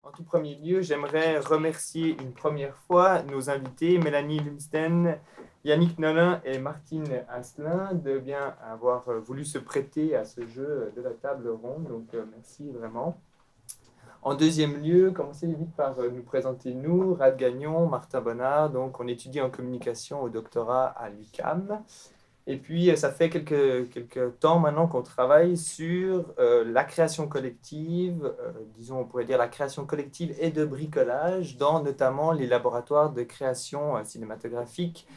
En tout premier lieu, j'aimerais remercier une première fois nos invités, Mélanie Lumsden, Yannick Nolin et Martine Asselin, de bien avoir voulu se prêter à ce jeu de la table ronde. Donc, merci vraiment. En deuxième lieu, commencez vite par nous présenter nous, Rad Gagnon, Martin Bonnard. Donc, on étudie en communication au doctorat à l'UQAM. Et puis, ça fait quelques temps maintenant qu'on travaille sur la création collective, disons, on pourrait dire la création collective et de bricolage dans notamment les laboratoires de création cinématographique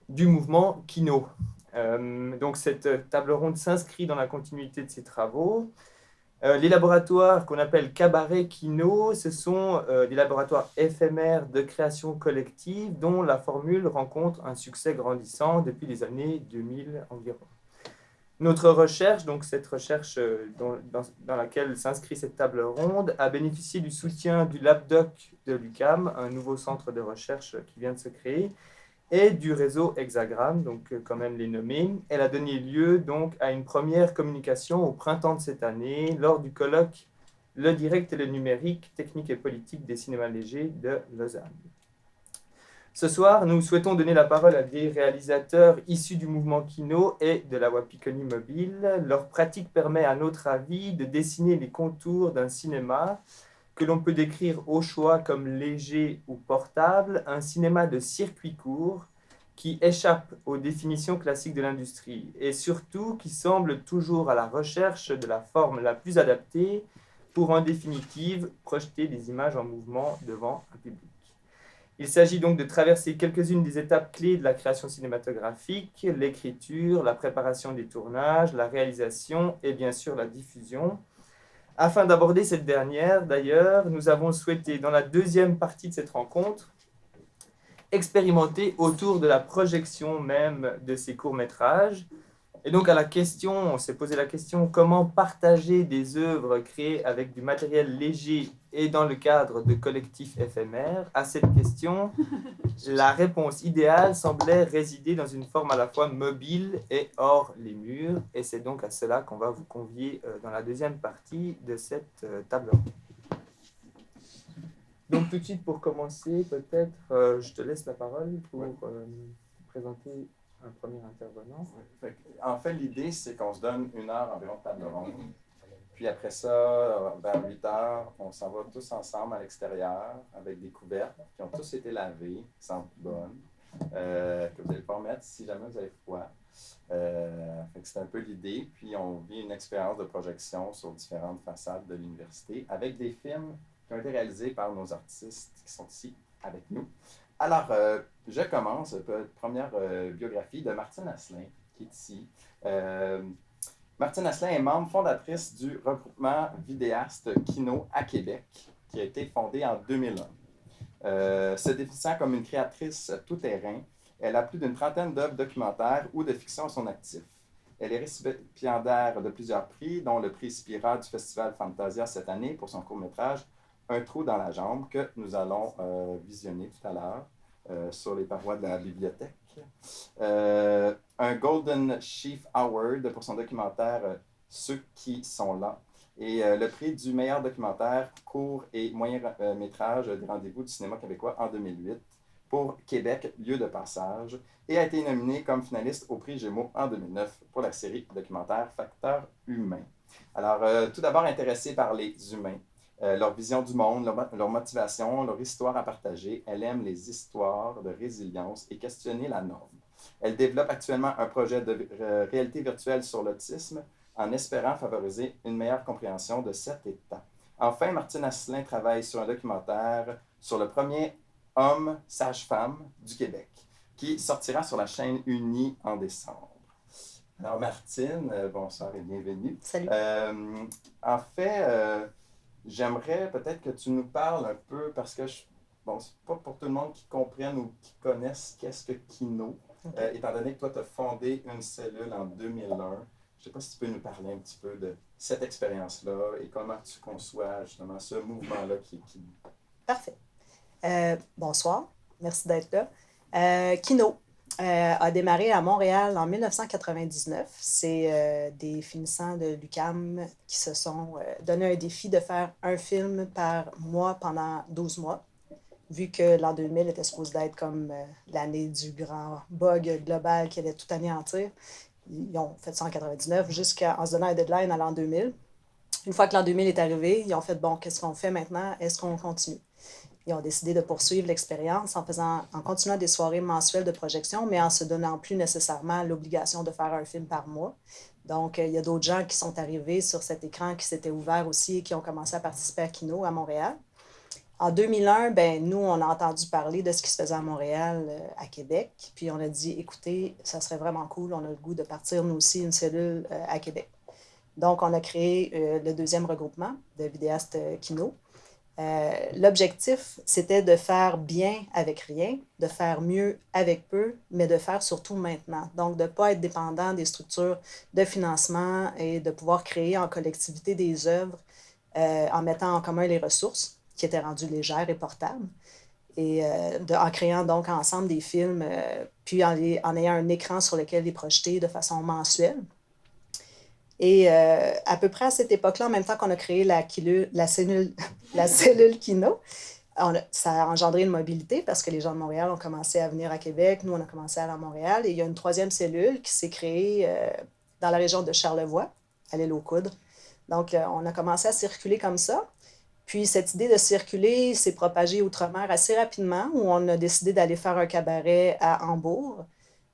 du mouvement Kino. Donc, cette table ronde s'inscrit dans la continuité de ces travaux. Les laboratoires qu'on appelle cabaret kino, ce sont des laboratoires éphémères de création collective dont la formule rencontre un succès grandissant depuis les années 2000 environ. Notre recherche, donc cette recherche dans laquelle s'inscrit cette table ronde, a bénéficié du soutien du LabDoc de l'UQAM, un nouveau centre de recherche qui vient de se créer, et du réseau Hexagram, donc quand même les nommer. Elle a donné lieu donc à une première communication au printemps de cette année lors du colloque Le direct et le numérique, technique et politique des cinémas légers de Lausanne. Ce soir, nous souhaitons donner la parole à des réalisateurs issus du mouvement Kino et de la Wapikoni Mobile. Leur pratique permet, à notre avis, de dessiner les contours d'un cinéma que l'on peut décrire au choix comme léger ou portable, un cinéma de circuit court qui échappe aux définitions classiques de l'industrie et surtout qui semble toujours à la recherche de la forme la plus adaptée pour en définitive projeter des images en mouvement devant un public. Il s'agit donc de traverser quelques-unes des étapes clés de la création cinématographique, l'écriture, la préparation des tournages, la réalisation et bien sûr la diffusion. Afin d'aborder cette dernière, d'ailleurs, nous avons souhaité, dans la deuxième partie de cette rencontre, expérimenter autour de la projection même de ces courts-métrages. Et donc, on s'est posé la question comment partager des œuvres créées avec du matériel léger et dans le cadre de collectifs éphémères. À cette question, la réponse idéale semblait résider dans une forme à la fois mobile et hors les murs. Et c'est donc à cela qu'on va vous convier dans la deuxième partie de cette table ronde. Donc tout de suite, pour commencer, peut-être, je te laisse la parole pour présenter un premier intervenant. En fait, l'idée, c'est qu'on se donne 1 heure environ de table ronde. Puis après ça, vers 8 heures, on s'en va tous ensemble à l'extérieur avec des couvertes qui ont tous été lavées, qui sentent bonnes, que vous allez pouvoir mettre si jamais vous avez froid. C'est un peu l'idée. Puis on vit une expérience de projection sur différentes façades de l'université avec des films qui ont été réalisés par nos artistes qui sont ici avec nous. Alors, je commence. Première biographie de Martine Asselin, qui est ici. Martine Asselin est membre fondatrice du regroupement vidéaste Kino à Québec, qui a été fondé en 2001. Se définissant comme une créatrice tout-terrain, elle a plus d'une trentaine d'œuvres documentaires ou de fiction à son actif. Elle est récipiendaire de plusieurs prix, dont le prix Spira du Festival Fantasia cette année pour son court-métrage Un trou dans la jambe, que nous allons visionner tout à l'heure sur les parois de la bibliothèque. Un Golden Sheaf Award pour son documentaire Ceux qui sont là. Et le prix du meilleur documentaire court et moyen métrage des rendez-vous du cinéma québécois en 2008 pour Québec, lieu de passage, et a été nominé comme finaliste au prix Gémeaux en 2009 pour la série documentaire Facteur humain. Alors, tout d'abord intéressée par les humains, leur vision du monde, leur motivation, leur histoire à partager. Elle aime les histoires de résilience et questionner la norme. Elle développe actuellement un projet de réalité virtuelle sur l'autisme en espérant favoriser une meilleure compréhension de cet état. Enfin, Martine Asselin travaille sur un documentaire sur le premier homme sage-femme du Québec qui sortira sur la chaîne Unie en décembre. Alors Martine, bonsoir et bienvenue. Salut. En fait, j'aimerais peut-être que tu nous parles un peu, parce que bon, c'est pas pour tout le monde qui comprenne ou qui connaisse qu'est-ce que Kino, étant donné que toi, tu as fondé une cellule en 2001. Je ne sais pas si tu peux nous parler un petit peu de cette expérience-là et comment tu conçois justement ce mouvement-là qui est Kino. Parfait. Bonsoir. Merci d'être là. Kino. a démarré à Montréal en 1999. C'est des finissants de l'UQAM qui se sont donné un défi de faire un film par mois pendant 12 mois, vu que l'an 2000 était supposé être comme l'année du grand bug global qui allait tout anéantir. Ils ont fait ça en 99 jusqu'en se donnant un deadline à l'an 2000. Une fois que l'an 2000 est arrivé, ils ont fait, bon, qu'est-ce qu'on fait maintenant? Est-ce qu'on continue? Ils ont décidé de poursuivre l'expérience en continuant des soirées mensuelles de projection, mais en se donnant plus nécessairement l'obligation de faire un film par mois. Donc, il y a d'autres gens qui sont arrivés sur cet écran qui s'étaient ouverts aussi et qui ont commencé à participer à Kino à Montréal. En 2001, ben, nous, on a entendu parler de ce qui se faisait à Montréal, à Québec. Puis on a dit, écoutez, ça serait vraiment cool, on a le goût de partir, nous aussi, une cellule à Québec. Donc, on a créé le deuxième regroupement de vidéastes Kino. L'objectif, c'était de faire bien avec rien, de faire mieux avec peu, mais de faire surtout maintenant. Donc, de ne pas être dépendant des structures de financement et de pouvoir créer en collectivité des œuvres en mettant en commun les ressources qui étaient rendues légères et portables. Et en créant donc ensemble des films, puis en ayant un écran sur lequel les projeter de façon mensuelle. Et à peu près à cette époque-là, en même temps qu'on a créé la cellule Kino, ça a engendré une mobilité parce que les gens de Montréal ont commencé à venir à Québec. Nous, on a commencé à aller à Montréal. Et il y a une troisième cellule qui s'est créée dans la région de Charlevoix, à l'île aux Coudres. Donc, on a commencé à circuler comme ça. Puis, cette idée de circuler s'est propagée outre-mer assez rapidement, où on a décidé d'aller faire un cabaret à Hambourg,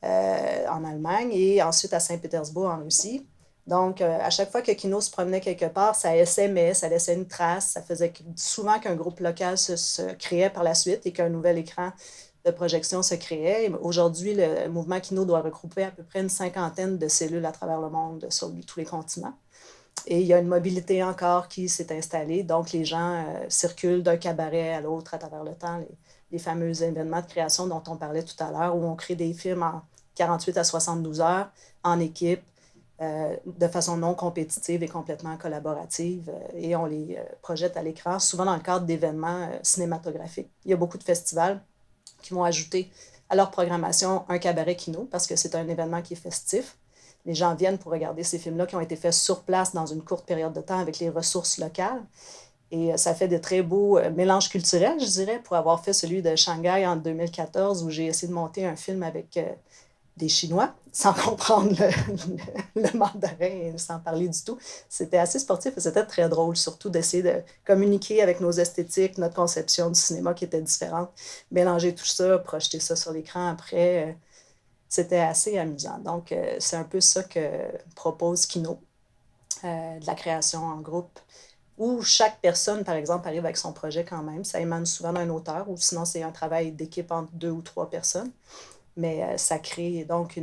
en Allemagne, et ensuite à Saint-Pétersbourg, en Russie. Donc, à chaque fois que Kino se promenait quelque part, ça essaimait, ça laissait une trace. Ça faisait souvent qu'un groupe local se créait par la suite et qu'un nouvel écran de projection se créait. Aujourd'hui, le mouvement Kino doit regrouper à peu près une cinquantaine de cellules à travers le monde, sur tous les continents. Et il y a une mobilité encore qui s'est installée. Donc, les gens circulent d'un cabaret à l'autre à travers le temps. Les fameux événements de création dont on parlait tout à l'heure, où on crée des films en 48 à 72 heures en équipe, de façon non compétitive et complètement collaborative, et on les projette à l'écran, souvent dans le cadre d'événements cinématographiques. Il y a beaucoup de festivals qui vont ajouter à leur programmation un cabaret Kino, parce que c'est un événement qui est festif. Les gens viennent pour regarder ces films-là qui ont été faits sur place dans une courte période de temps avec les ressources locales. Et ça fait de très beaux mélanges culturels, je dirais, pour avoir fait celui de Shanghai en 2014, où j'ai essayé de monter un film avec des Chinois, sans comprendre le mandarin, sans parler du tout. C'était assez sportif et c'était très drôle, surtout d'essayer de communiquer avec nos esthétiques, notre conception du cinéma qui était différente, mélanger tout ça, projeter ça sur l'écran après. C'était assez amusant. Donc, c'est un peu ça que propose Kino, de la création en groupe, où chaque personne, par exemple, arrive avec son projet quand même. Ça émane souvent d'un auteur, ou sinon c'est un travail d'équipe entre 2 ou 3 personnes. Mais ça crée donc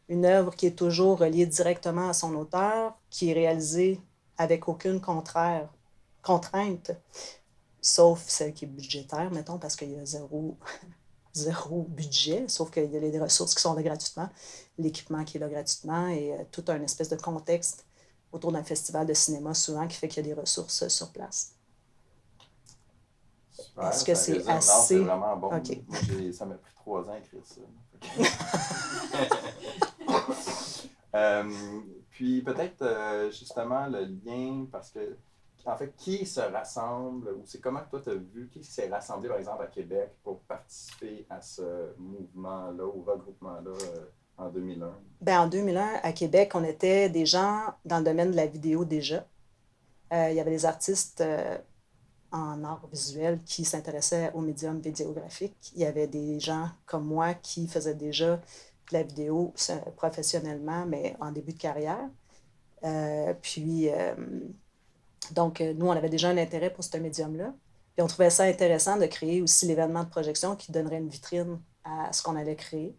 une œuvre qui est toujours reliée directement à son auteur, qui est réalisée avec aucune contrainte, sauf celle qui est budgétaire, mettons, parce qu'il y a zéro budget, sauf qu'il y a les ressources qui sont là gratuitement, l'équipement qui est là gratuitement, et tout un espèce de contexte autour d'un festival de cinéma souvent qui fait qu'il y a des ressources sur place. Super, est-ce que c'est assez... Non, c'est vraiment bon. Okay. Moi, ça m'a pris 3 ans à écrire ça. Puis peut-être justement le lien, parce que en fait, qui se rassemble, ou c'est comment toi tu as vu, qui s'est rassemblé par exemple à Québec pour participer à ce mouvement-là, ou regroupement-là en 2001? Ben, en 2001, à Québec, on était des gens dans le domaine de la vidéo déjà. Il y avait des artistes en art visuel qui s'intéressaient au médium vidéographique. Il y avait des gens comme moi qui faisaient déjà de la vidéo professionnellement, mais en début de carrière. Donc, nous, on avait déjà un intérêt pour ce médium-là. Puis on trouvait ça intéressant de créer aussi l'événement de projection qui donnerait une vitrine à ce qu'on allait créer.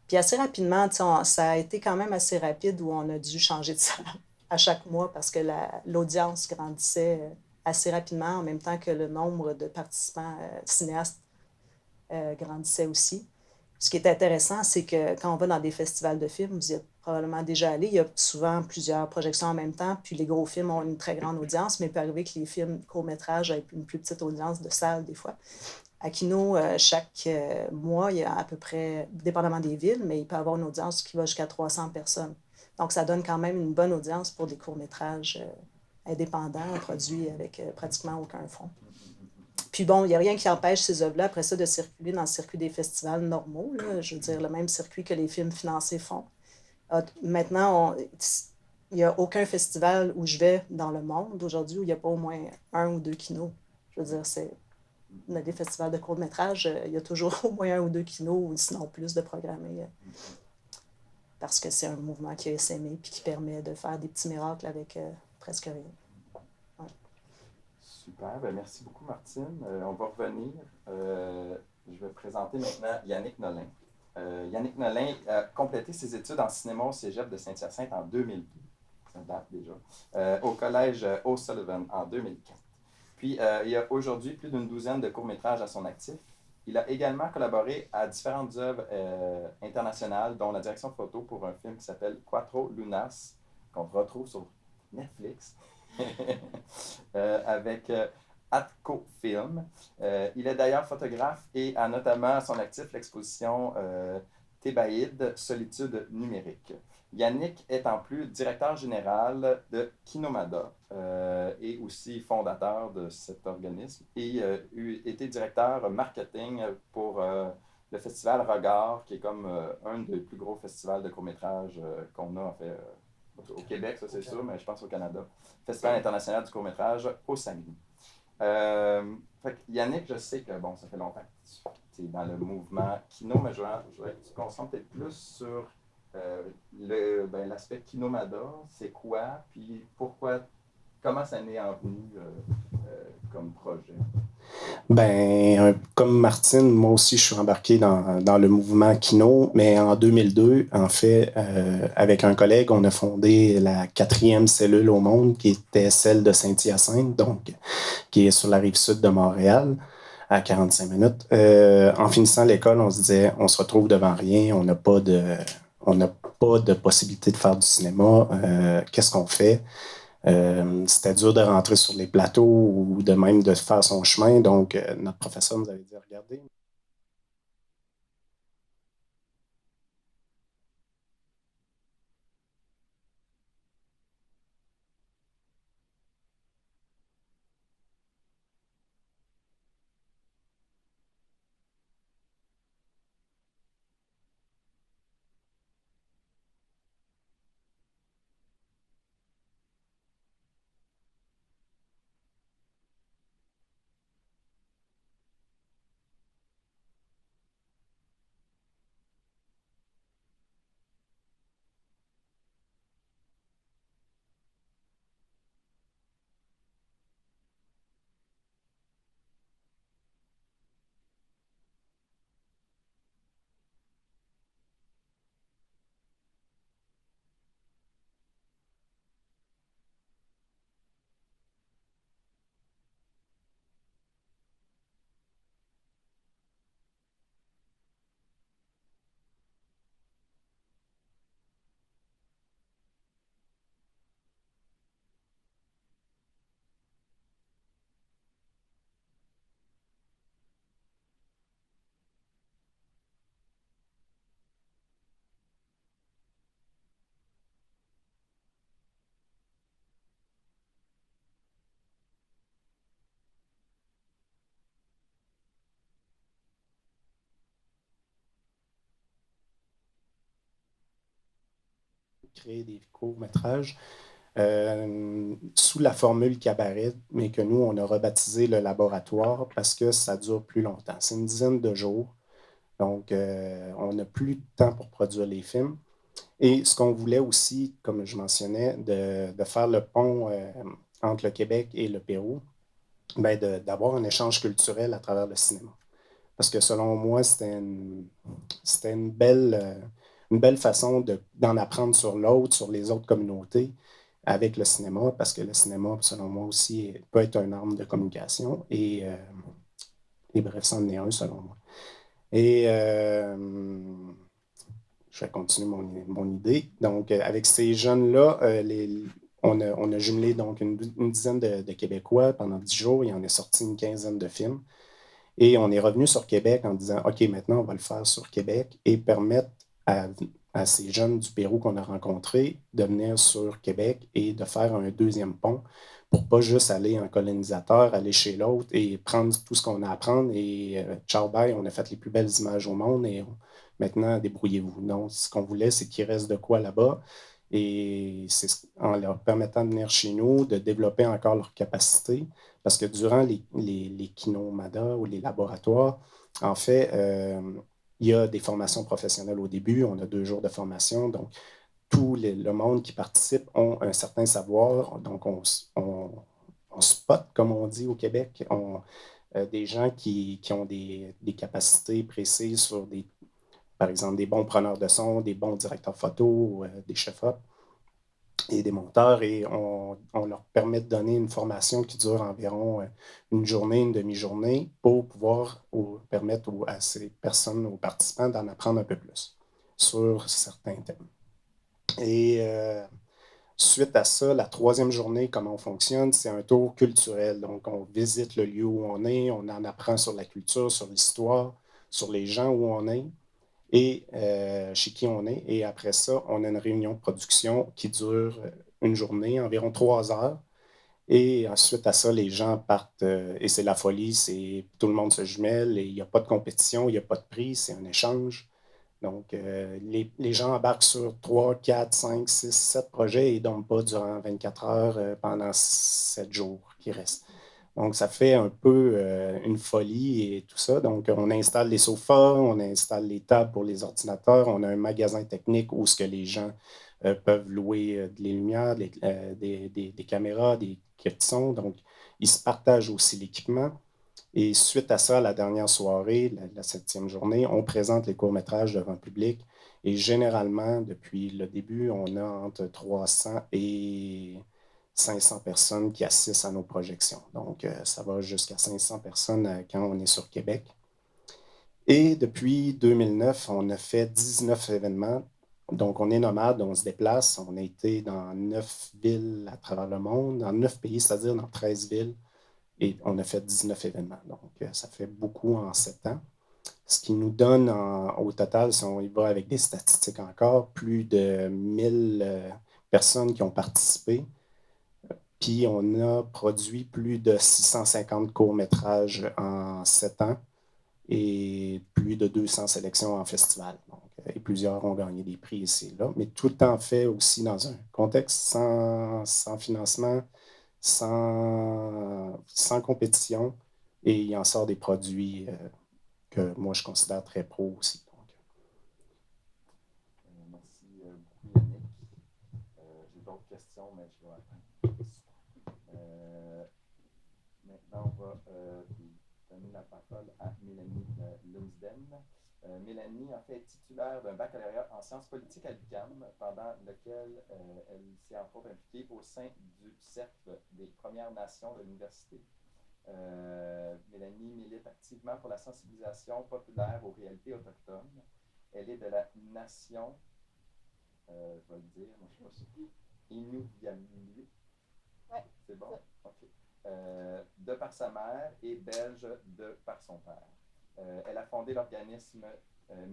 Puis assez rapidement, ça a été quand même assez rapide où on a dû changer de salle à chaque mois parce que l'audience grandissait assez rapidement en même temps que le nombre de participants cinéastes grandissait aussi. Ce qui est intéressant, c'est que quand on va dans des festivals de films, vous y êtes probablement déjà allé, il y a souvent plusieurs projections en même temps, puis les gros films ont une très grande audience, mais il peut arriver que les films courts-métrages aient une plus petite audience de salle des fois. À Kino, chaque mois, il y a à peu près, dépendamment des villes, mais il peut y avoir une audience qui va jusqu'à 300 personnes. Donc, ça donne quand même une bonne audience pour des courts-métrages indépendants, produits avec pratiquement aucun fonds. Puis bon, il n'y a rien qui empêche ces œuvres-là, après ça, de circuler dans le circuit des festivals normaux, là. Je veux dire, le même circuit que les films financés font. Maintenant, il n'y a aucun festival où je vais dans le monde aujourd'hui où il n'y a pas au moins un ou deux kinos. Je veux dire, on a des festivals de courts-métrages, il y a toujours au moins un ou deux kinos, ou sinon plus de programmés, parce que c'est un mouvement qui a essaimé et qui permet de faire des petits miracles avec presque rien. Ouais. Super, ben merci beaucoup Martine. On va revenir. Je vais présenter maintenant Yannick Nolin. Yannick Nolin a complété ses études en cinéma au Cégep de Saint-Hyacinthe en 2002. Ça date déjà. Au collège O'Sullivan en 2004. Puis, il y a aujourd'hui plus d'une douzaine de courts-métrages à son actif. Il a également collaboré à différentes œuvres internationales, dont la direction photo pour un film qui s'appelle Quattro Lunas, qu'on retrouve sur Netflix, avec Atco Film. Il est d'ailleurs photographe et a notamment à son actif l'exposition Thébaïde, Solitude numérique. Yannick est en plus directeur général de Kinomada et aussi fondateur de cet organisme et était directeur marketing pour le festival Regard, qui est comme un des plus gros festivals de court-métrage qu'on a en fait au Québec, ça c'est sûr, mais je pense au Canada. Festival international du court-métrage au Saguenay. Fait que Yannick, je sais que bon, ça fait longtemps que tu es dans le mouvement Kino, mais je voudrais que tu te concentres peut-être plus sur l'aspect Kinomada, c'est quoi, puis pourquoi, comment ça n'est en venu comme projet? Comme Martine, moi aussi, je suis embarqué dans le mouvement Kino, mais en 2002, en fait, avec un collègue, on a fondé la 4e cellule au monde, qui était celle de Saint-Hyacinthe, donc qui est sur la rive sud de Montréal, à 45 minutes. En finissant l'école, on se disait, on se retrouve devant rien, on n'a pas de possibilité de faire du cinéma. Qu'est-ce qu'on fait? C'était dur de rentrer sur les plateaux ou de même de faire son chemin. Donc, notre professeur nous avait dit, regardez. Créer des courts-métrages sous la formule cabaret, mais que nous, on a rebaptisé le laboratoire parce que ça dure plus longtemps. C'est une dizaine de jours. Donc, on n'a plus de temps pour produire les films. Et ce qu'on voulait aussi, comme je mentionnais, de faire le pont entre le Québec et le Pérou, d'avoir un échange culturel à travers le cinéma. Parce que selon moi, c'était une belle façon d'en apprendre sur l'autre, sur les autres communautés avec le cinéma, parce que le cinéma, selon moi aussi, peut être une arme de communication. Et bref, c'en est un, selon moi. Et je vais continuer mon idée. Donc, avec ces jeunes-là, on a jumelé donc une dizaine de Québécois pendant 10 jours. Il en est sorti une quinzaine de films. Et on est revenu sur Québec en disant, OK, maintenant, on va le faire sur Québec et permettre à ces jeunes du Pérou qu'on a rencontrés de venir sur Québec et de faire un deuxième pont pour pas juste aller en colonisateur, aller chez l'autre et prendre tout ce qu'on a à prendre et ciao, bye, on a fait les plus belles images au monde et maintenant, débrouillez-vous. Non, ce qu'on voulait, c'est qu'il reste de quoi là-bas et c'est en leur permettant de venir chez nous, de développer encore leurs capacités parce que durant les kinomada ou les laboratoires, en fait, il y a des formations professionnelles au début. On a 2 jours de formation. Donc, tout le monde qui participe ont un certain savoir. Donc, on spot, comme on dit au Québec, des gens qui ont des capacités précises sur par exemple, des bons preneurs de son, des bons directeurs photo, des chefs-op et des monteurs, et on leur permet de donner une formation qui dure environ une journée, une demi-journée, pour pouvoir permettre à ces personnes, aux participants, d'en apprendre un peu plus sur certains thèmes. Et suite à ça, la 3e journée, comment on fonctionne, c'est un tour culturel. Donc, on visite le lieu où on est, on en apprend sur la culture, sur l'histoire, sur les gens où on est et chez qui on est. Et après ça, on a une réunion de production qui dure une journée, environ 3 heures. Et ensuite à ça, les gens partent et c'est la folie, tout le monde se jumelle et il n'y a pas de compétition, il n'y a pas de prix, c'est un échange. Donc, les gens embarquent sur 3, 4, 5, 6, 7 projets et ne dorment pas durant 24 heures pendant 7 jours qui restent. Donc, ça fait un peu une folie et tout ça. Donc, on installe les sofas, on installe les tables pour les ordinateurs, on a un magasin technique où ce que les gens peuvent louer des lumières, des caméras, des kits de son. Donc, ils se partagent aussi l'équipement. Et suite à ça, la dernière soirée, la 7e journée, on présente les courts-métrages devant le public. Et généralement, depuis le début, on a entre 300 et 500 personnes qui assistent à nos projections. Donc, ça va jusqu'à 500 personnes quand on est sur Québec. Et depuis 2009, on a fait 19 événements. Donc, on est nomade, on se déplace. On a été dans 9 villes à travers le monde, dans 9 pays, c'est-à-dire dans 13 villes. Et on a fait 19 événements. Donc, ça fait beaucoup en 7 ans. Ce qui nous donne au total, si on y va avec des statistiques encore, plus de 1000 personnes qui ont participé. Puis on a produit plus de 650 courts-métrages en 7 ans et plus de 200 sélections en festival. Donc, et plusieurs ont gagné des prix ici et là, mais tout le temps fait aussi dans un contexte sans financement, sans compétition, et il en sort des produits que moi je considère très pro aussi. Donc. Merci beaucoup, Yannick. J'ai d'autres questions, mais je vais attendre. Maintenant, on va donner la parole à Mélanie Lumsden. Mélanie, en fait, est titulaire d'un baccalauréat en sciences politiques à l'UQAM, pendant lequel elle s'est entre autres impliquée au sein du Cercle des Premières Nations de l'université. Mélanie milite activement pour la sensibilisation populaire aux réalités autochtones. Elle est de la nation, je vais le dire, moi je ne sais pas sûr, Inuvialuit. Ouais. C'est bon? OK. De par sa mère et belge de par son père. Elle a fondé l'organisme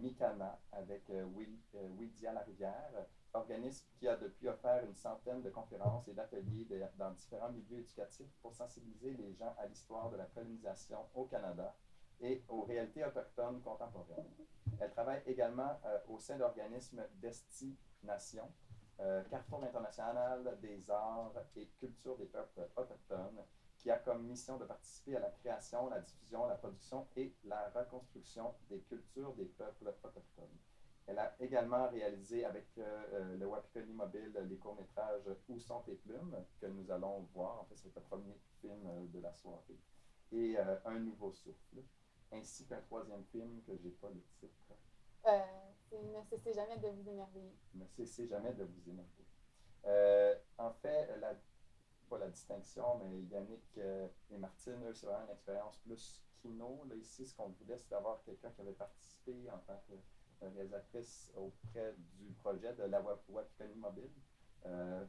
Mikana avec Widia Larivière, organisme qui a depuis offert une centaine de conférences et d'ateliers dans différents milieux éducatifs pour sensibiliser les gens à l'histoire de la colonisation au Canada et aux réalités autochtones contemporaines. Elle travaille également au sein de l'organisme Destination, Carrefour international des arts et culture des peuples autochtones, qui a comme mission de participer à la création, la diffusion, la production et la reconstruction des cultures des peuples autochtones. Elle a également réalisé avec le Wapikoni Mobile les courts-métrages Où sont tes plumes, que nous allons voir, en fait c'est le premier film de la soirée, et Un nouveau souffle, ainsi qu'un 3e film que j'ai pas le titre. C'est Ne cessez jamais de vous émerveiller. Ne cessez jamais de vous émerveiller. En fait, pas la distinction, mais Yannick et Martine, eux, c'est vraiment une expérience plus kino. Là, ici, ce qu'on voulait, c'est d'avoir quelqu'un qui avait participé en tant que réalisatrice auprès du projet de la Wapikoni Mobile.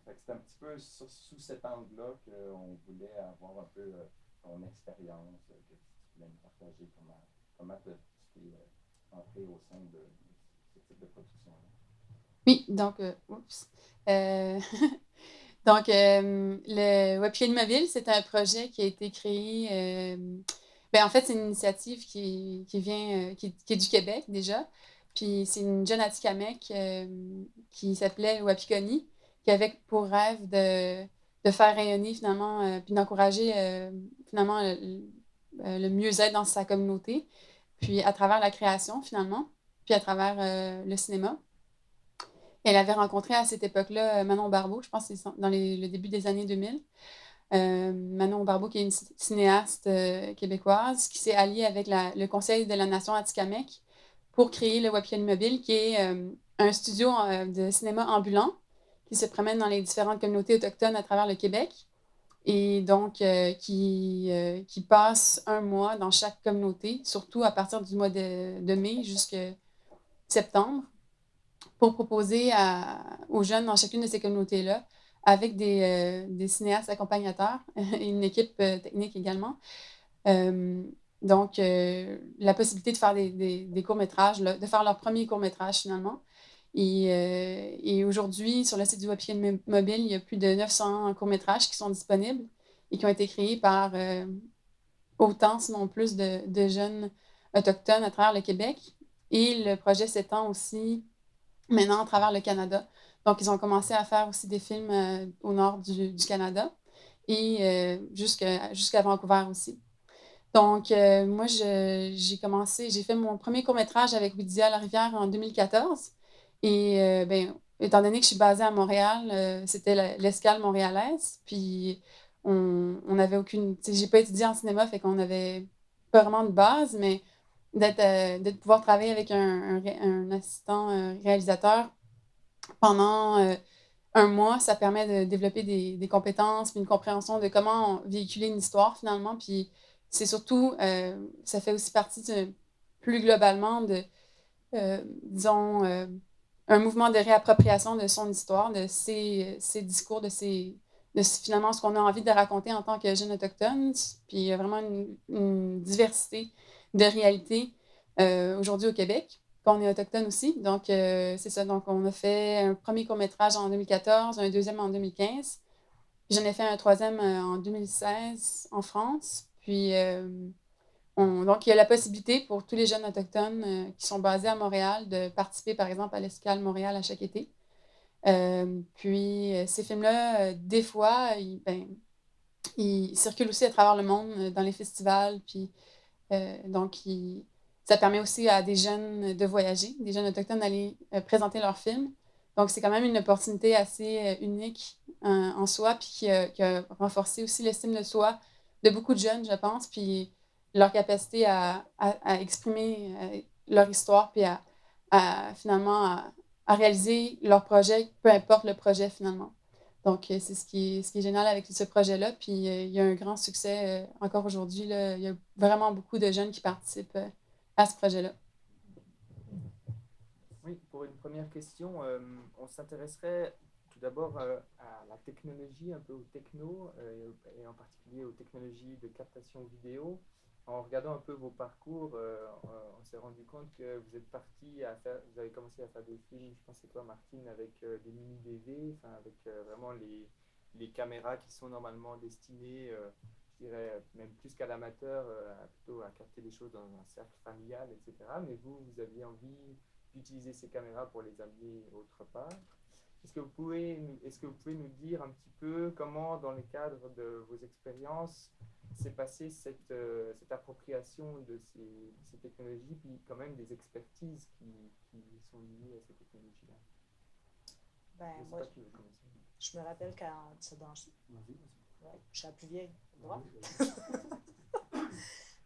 Fait que c'est un petit peu sous cet angle-là qu'on voulait avoir un peu ton expérience, que tu voulais me partager comment tu es entré au sein de ce type de production-là. Oui, donc, oups. Euh, donc, le Webkid Mobile, c'est un projet qui a été créé. Ben, en fait, c'est une initiative qui vient, qui est du Québec déjà. Puis, c'est une jeune Atikamekw qui s'appelait Wapikoni, qui avait pour rêve de faire rayonner finalement, puis d'encourager finalement le mieux-être dans sa communauté, puis à travers la création finalement, puis à travers le cinéma. Elle avait rencontré à cette époque-là Manon Barbeau, je pense que c'est dans le début des années 2000. Manon Barbeau, qui est une cinéaste québécoise, qui s'est alliée avec le Conseil de la Nation Atikamekw pour créer le Webkid Mobile, qui est un studio de cinéma ambulant qui se promène dans les différentes communautés autochtones à travers le Québec et donc qui passe un mois dans chaque communauté, surtout à partir du mois de mai jusqu'à septembre, pour proposer aux jeunes dans chacune de ces communautés-là, avec des cinéastes accompagnateurs et une équipe technique également. Donc, la possibilité de faire des courts-métrages, de faire leur premier court-métrage finalement. Et aujourd'hui, sur le site du Webkid Mobile, il y a plus de 900 courts-métrages qui sont disponibles et qui ont été créés par autant, sinon plus, de jeunes autochtones à travers le Québec. Et le projet s'étend aussi maintenant à travers le Canada. Donc, ils ont commencé à faire aussi des films au nord du Canada et jusqu'à Vancouver aussi. Donc, moi, j'ai fait mon premier court-métrage avec Widia Larivière en 2014. Et ben, étant donné que je suis basée à Montréal, c'était l'escale montréalaise. Puis, on n'avait aucune. J'ai pas étudié en cinéma, fait qu'on n'avait pas vraiment de base, mais de pouvoir travailler avec un assistant réalisateur pendant un mois, ça permet de développer des compétences, puis une compréhension de comment véhiculer une histoire finalement. Puis c'est surtout, ça fait aussi partie plus globalement de, disons, un mouvement de réappropriation de son histoire, de ses discours, finalement ce qu'on a envie de raconter en tant que jeune autochtone. Puis il y a vraiment une diversité de réalités aujourd'hui au Québec, qu'on est autochtone aussi. Donc, c'est ça. Donc, on a fait un premier court-métrage en 2014, un deuxième en 2015. J'en ai fait un troisième en 2016 en France. Puis, donc, il y a la possibilité pour tous les jeunes autochtones qui sont basés à Montréal de participer, par exemple, à l'Escale Montréal à chaque été. Puis, ces films-là, des fois, ils circulent aussi à travers le monde dans les festivals. Puis, donc, ça permet aussi à des jeunes de voyager, des jeunes autochtones d'aller présenter leurs films. Donc, c'est quand même une opportunité assez unique en soi, puis qui a renforcé aussi l'estime de soi de beaucoup de jeunes, je pense, puis leur capacité à exprimer leur histoire, puis finalement à réaliser leur projet, peu importe le projet finalement. Donc, c'est ce qui est génial avec ce projet-là. Puis, il y a un grand succès encore aujourd'hui. Là. Il y a vraiment beaucoup de jeunes qui participent à ce projet-là. Oui, pour une première question, on s'intéresserait tout d'abord à la technologie, un peu au techno, et en particulier aux technologies de captation vidéo. En regardant un peu vos parcours, on s'est rendu compte que vous êtes parti vous avez commencé à faire des films, je pense que c'est toi Martine, avec des mini-DV, enfin avec vraiment les caméras qui sont normalement destinées, je dirais même plus qu'à l'amateur, plutôt à capter des choses dans un cercle familial, etc. Mais vous aviez envie d'utiliser ces caméras pour les amener autre part. Est-ce que vous pouvez nous dire un petit peu comment, dans le cadre de vos expériences, s'est passée cette appropriation de ces technologies, puis quand même des expertises qui sont liées à ces technologies-là? Ben, moi, je me rappelle quand tu as dansé. Ouais, je suis la plus vieille. Droit.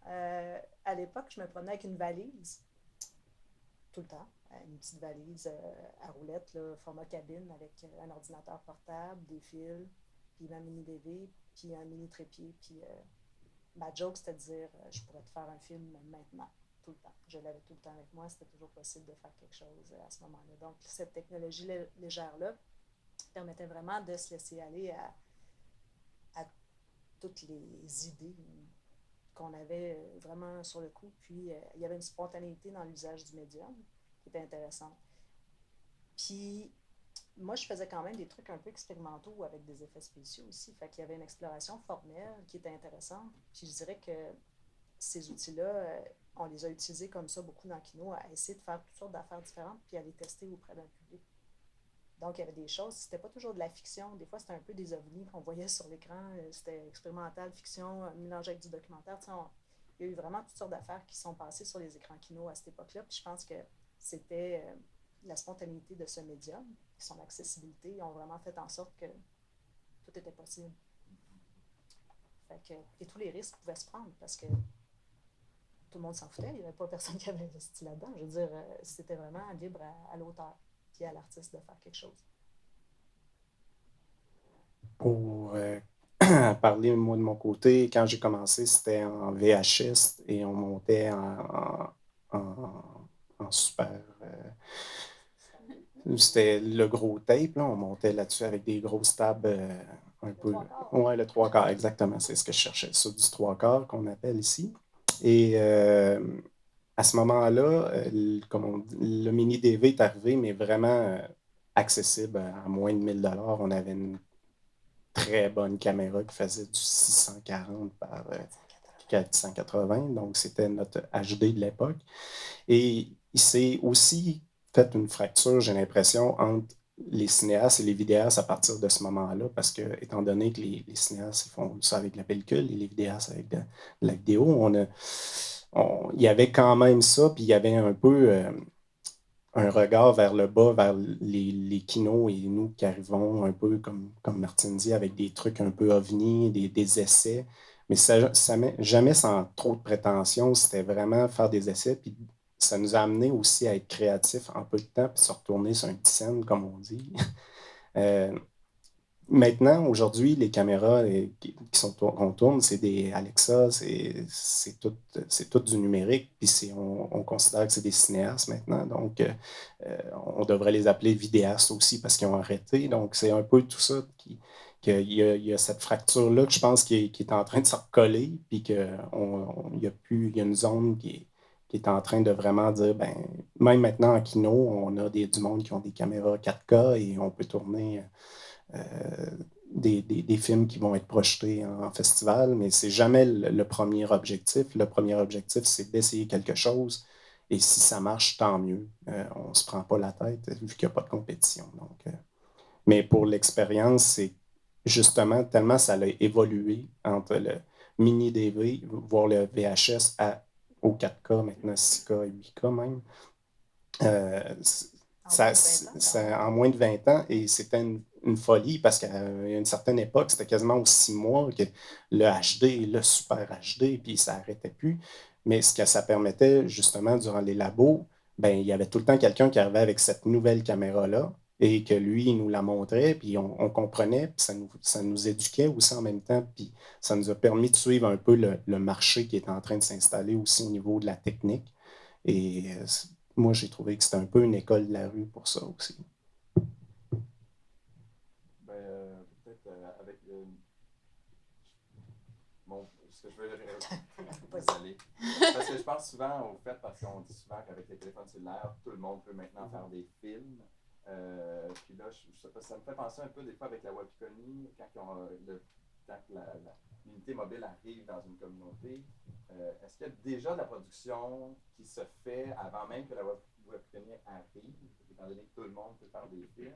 À l'époque, je me promenais avec une valise, tout le temps. Une petite valise à roulettes, là, format cabine, avec un ordinateur portable, des fils, puis ma mini-DV, puis un mini-trépied. Puis ma joke, c'était de dire je pourrais te faire un film maintenant, tout le temps. Je l'avais tout le temps avec moi, c'était toujours possible de faire quelque chose à ce moment-là. Donc, cette technologie légère-là permettait vraiment de se laisser aller à toutes les idées qu'on avait vraiment sur le coup. Puis, il y avait une spontanéité dans l'usage du médium qui était intéressante. Puis, moi, je faisais quand même des trucs un peu expérimentaux avec des effets spéciaux aussi. Fait qu'il y avait une exploration formelle qui était intéressante. Puis, je dirais que ces outils-là, on les a utilisés comme ça beaucoup dans Kino, à essayer de faire toutes sortes d'affaires différentes puis à les tester auprès d'un public. Donc, il y avait des choses, c'était pas toujours de la fiction. Des fois, c'était un peu des ovnis qu'on voyait sur l'écran. C'était expérimental, fiction, mélangé avec du documentaire. Il y a eu vraiment toutes sortes d'affaires qui sont passées sur les écrans Kino à cette époque-là. Puis je pense que c'était la spontanéité de ce médium, son accessibilité, ont vraiment fait en sorte que tout était possible. Fait que, et tous les risques pouvaient se prendre parce que tout le monde s'en foutait. Il n'y avait pas personne qui avait investi là-dedans. Je veux dire, c'était vraiment libre à l'auteur puis à l'artiste de faire quelque chose. Pour parler, moi, de mon côté, quand j'ai commencé, c'était en VHS et on montait en super... c'était le gros tape, là. On montait là-dessus avec des grosses tables un peu... Ouais, le 3/4, exactement. C'est ce que je cherchais. Ça, du 3/4 qu'on appelle ici. Et à ce moment-là, le mini DV est arrivé, mais vraiment accessible à moins de 1 000 $. On avait une très bonne caméra qui faisait du 640 par 480, donc c'était notre HD de l'époque. Et il s'est aussi fait une fracture, j'ai l'impression, entre les cinéastes et les vidéastes à partir de ce moment-là, parce que, étant donné que les cinéastes font ça avec la pellicule et les vidéastes avec de la vidéo, il y avait quand même ça, puis il y avait un peu un regard vers le bas, vers les kinos et nous qui arrivons un peu comme Martine dit, avec des trucs un peu ovni, des essais, mais jamais sans trop de prétention, c'était vraiment faire des essais, puis ça nous a amené aussi à être créatifs en peu de temps, puis se retourner sur un petit scène, comme on dit. Maintenant, aujourd'hui, les caméras qu'on tourne, c'est des Alexa, c'est tout du numérique, puis on considère que c'est des cinéastes maintenant, donc on devrait les appeler vidéastes aussi parce qu'ils ont arrêté. Donc, c'est un peu tout ça qu'il y a cette fracture-là que je pense qui est en train de se recoller, puis qu'il y a une zone qui est en train de vraiment dire, ben, même maintenant en kino, on a du monde qui ont des caméras 4K et on peut tourner des films qui vont être projetés en festival, mais c'est jamais le premier objectif. Le premier objectif, c'est d'essayer quelque chose, et si ça marche, tant mieux. On ne se prend pas la tête, vu qu'il n'y a pas de compétition. Donc, mais pour l'expérience, c'est justement tellement ça a évolué entre le mini DV, voire le VHS au 4K, maintenant 6K et 8K même. En moins de 20 ans, et c'était une folie parce qu'à une certaine époque, c'était quasiment aux 6 mois que le HD, le super HD, puis ça n'arrêtait plus. Mais ce que ça permettait, justement, durant les labos, ben, il y avait tout le temps quelqu'un qui arrivait avec cette nouvelle caméra-là et que lui, il nous la montrait, puis on comprenait, puis ça nous éduquait aussi en même temps, puis ça nous a permis de suivre un peu le marché qui est en train de s'installer aussi au niveau de la technique. Et moi, j'ai trouvé que c'était un peu une école de la rue pour ça aussi. Peut-être avec ce que je veux Désolé. Parce que je pense souvent au fait, parce qu'on dit souvent qu'avec les téléphones cellulaires, tout le monde peut maintenant faire des films. Puis là, je sais pas, ça me fait penser un peu des fois avec la Wapikoni, quand l'unité mobile arrive dans une communauté. Est-ce qu'il y a déjà de la production qui se fait avant même que la Wapikoni arrive, étant donné que tout le monde peut faire des films,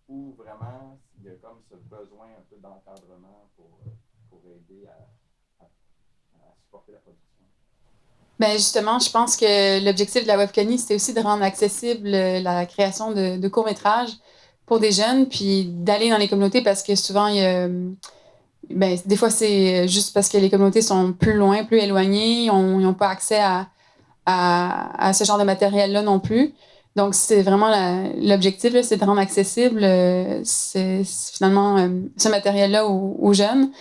ou vraiment il y a comme ce besoin un peu d'encadrement pour aider à supporter la production? Ben justement, je pense que l'objectif de la Wapikoni, c'était aussi de rendre accessible la création de courts-métrages pour des jeunes, puis d'aller dans les communautés parce que souvent, des fois, c'est juste parce que les communautés sont plus loin, plus éloignées, ils n'ont pas accès à ce genre de matériel-là non plus. Donc, c'est vraiment l'objectif, là, c'est de rendre accessible finalement ce matériel-là aux jeunes,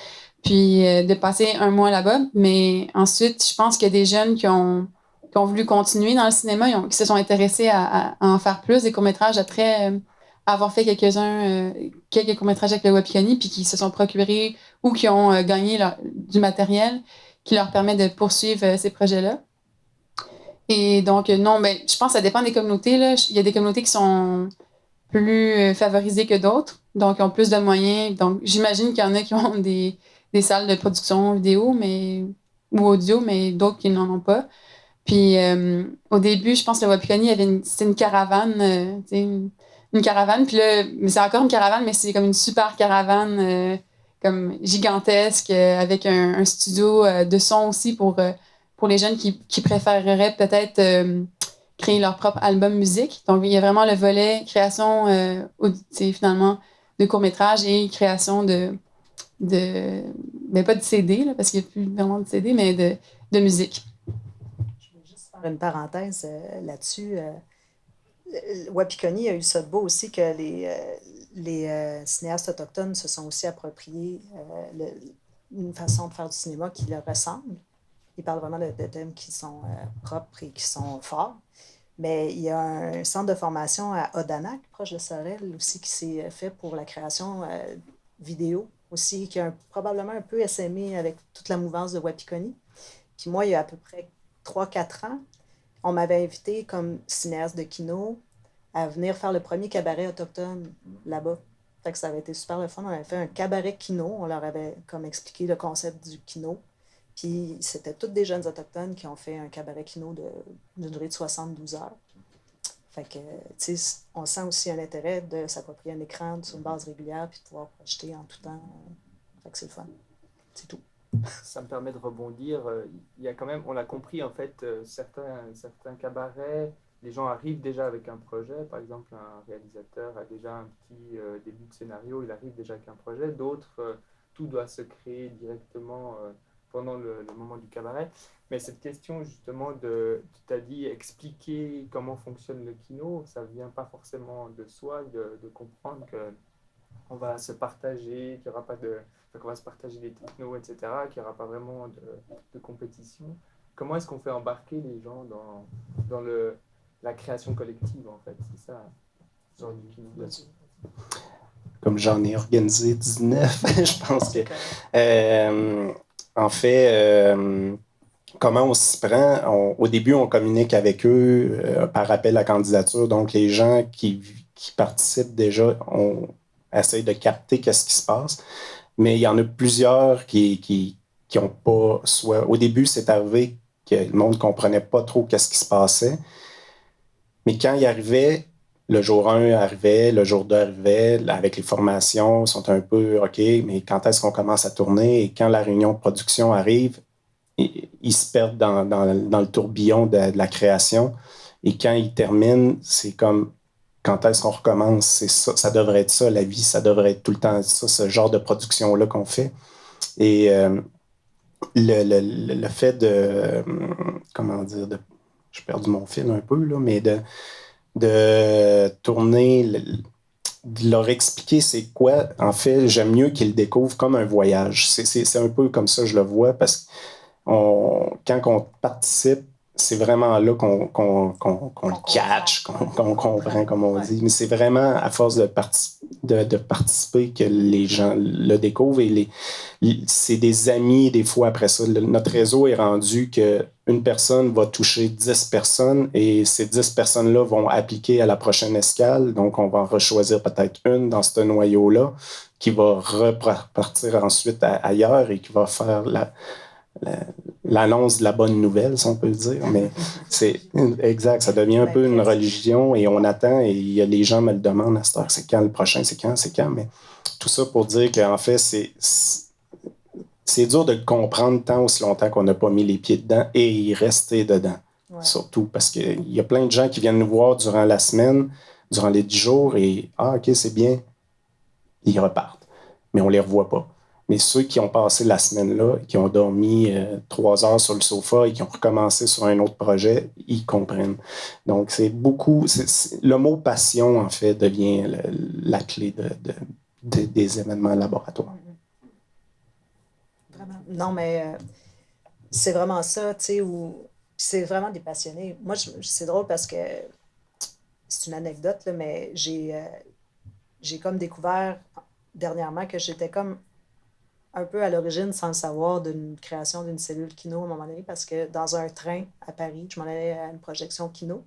puis de passer un mois là-bas. Mais ensuite, je pense qu'il y a des jeunes qui ont voulu continuer dans le cinéma, qui se sont intéressés à en faire plus, des courts-métrages après avoir fait quelques courts-métrages avec le Wapikoni, puis qui se sont procurés ou qui ont gagné du matériel, qui leur permet de poursuivre ces projets-là. Et donc, non, ben, je pense que ça dépend des communautés, là. Il y a des communautés qui sont plus favorisées que d'autres, donc ils ont plus de moyens. Donc, j'imagine qu'il y en a qui ont des salles de production vidéo ou audio, mais d'autres qui n'en ont pas. Puis, au début, je pense que le Wapikoni, c'était une caravane, une caravane. Puis là, mais c'est encore une caravane, mais c'est comme une super caravane, comme gigantesque, avec un studio de son aussi pour les jeunes qui préféreraient peut-être créer leur propre album musique. Donc, il y a vraiment le volet création, finalement, de court-métrage et création mais pas de CD, là, parce qu'il n'y a plus vraiment de CD, mais de musique. Je vais juste faire une parenthèse là-dessus. Wapikoni a eu ça de beau aussi que les cinéastes autochtones se sont aussi appropriés une façon de faire du cinéma qui leur ressemble. Ils parlent vraiment de thèmes qui sont propres et qui sont forts. Mais il y a un centre de formation à Odanak, proche de Sorel, aussi, qui s'est fait pour la création vidéo aussi, qui a probablement un peu essaimé avec toute la mouvance de Wapikoni. Puis moi, il y a à peu près 3-4 ans, on m'avait invité comme cinéaste de kino à venir faire le premier cabaret autochtone là-bas. Fait que ça avait été super le fun. On avait fait un cabaret kino. On leur avait comme expliqué le concept du kino. Puis c'était tous des jeunes autochtones qui ont fait un cabaret kino d'une durée de 72 heures. Fait que, tu sais, on sent aussi un intérêt de s'approprier un écran sur une base régulière puis de pouvoir projeter en tout temps. Fait que c'est le fun. C'est tout. Ça me permet de rebondir. Il y a quand même, on l'a compris en fait, certains cabarets, les gens arrivent déjà avec un projet. Par exemple, un réalisateur a déjà un petit début de scénario, il arrive déjà avec un projet. D'autres, tout doit se créer directement pendant le moment du cabaret. Mais cette question justement tu t'as dit expliquer comment fonctionne le kino, ça vient pas forcément de soi, de comprendre que on va se partager, qu'il y aura pas qu'on va se partager des technos, etc., qu'il n'y aura pas vraiment de compétition. Comment est-ce qu'on fait embarquer les gens dans la création collective, en fait? C'est ça, genre du kino. Comme j'en ai organisé 19, je pense que... en fait, comment on s'y prend? Au début, on communique avec eux par appel à candidature. Donc, les gens qui participent déjà, on essaye de capter qu'est-ce qui se passe. Mais il y en a plusieurs qui ont pas... Au début, c'est arrivé que le monde ne comprenait pas trop qu'est-ce qui se passait. Mais quand il arrivait, le jour 1 arrivait, le jour 2 arrivait, avec les formations, ils sont un peu OK, mais quand est-ce qu'on commence à tourner? Et quand la réunion de production arrive, ils se perdent dans le tourbillon de la création. Et quand ils terminent, c'est comme quand est-ce qu'on recommence? C'est ça devrait être ça, la vie, ça devrait être tout le temps ça, ce genre de production-là qu'on fait. Et le fait de, comment dire, j'ai perdu mon fil un peu, là, mais de tourner, de leur expliquer c'est quoi, en fait, j'aime mieux qu'ils le découvrent comme un voyage. C'est un peu comme ça, je le vois, parce que quand on participe, c'est vraiment là qu'on le catch, qu'on comprend, comme on dit. Mais c'est vraiment à force de participer que les gens le découvrent. Et c'est des amis, des fois, après ça. Notre réseau est rendu qu'une personne va toucher 10 personnes et ces 10 personnes-là vont appliquer à la prochaine escale. Donc, on va en rechoisir peut-être une dans ce noyau-là qui va repartir ensuite ailleurs et qui va faire l'annonce de la bonne nouvelle, si on peut le dire. Mais c'est exact, ça devient un peu une religion et on attend et les gens me le demandent à cette heure, c'est quand le prochain, c'est quand. Mais tout ça pour dire qu'en fait, c'est dur de le comprendre tant aussi longtemps qu'on n'a pas mis les pieds dedans et y rester dedans. Ouais. Surtout parce qu'il y a plein de gens qui viennent nous voir durant la semaine, durant les 10 jours et « Ah, OK, c'est bien », ils repartent. Mais on ne les revoit pas. Mais ceux qui ont passé la semaine-là, qui ont dormi 3 heures sur le sofa et qui ont recommencé sur un autre projet, ils comprennent. Donc, c'est beaucoup... le mot « passion », en fait, devient la clé des événements laboratoires. Vraiment. Non, mais c'est vraiment ça, tu sais, où c'est vraiment des passionnés. Moi, c'est drôle parce que c'est une anecdote, là, mais j'ai comme découvert dernièrement que j'étais comme un peu à l'origine, sans le savoir, d'une création d'une cellule kino à un moment donné, parce que dans un train à Paris, je m'en allais à une projection kino.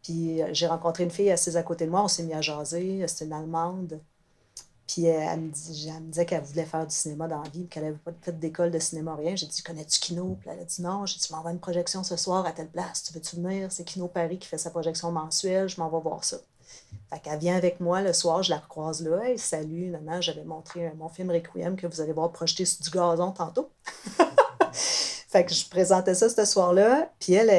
Puis j'ai rencontré une fille assise à côté de moi, on s'est mis à jaser, c'était une Allemande. Puis elle me disait qu'elle voulait faire du cinéma dans la vie, qu'elle n'avait pas fait d'école de cinéma, rien. J'ai dit, connais-tu Kino? Puis elle a dit non. J'ai dit, je m'en vais à une projection ce soir à telle place. Tu veux-tu venir? C'est Kino Paris qui fait sa projection mensuelle. Je m'en vais voir ça. Fait qu'elle vient avec moi le soir, je la recroise là. Hey, salut, maman, j'avais montré mon film Requiem que vous allez voir projeté sur du gazon tantôt. Fait que je présentais ça ce soir-là, puis elle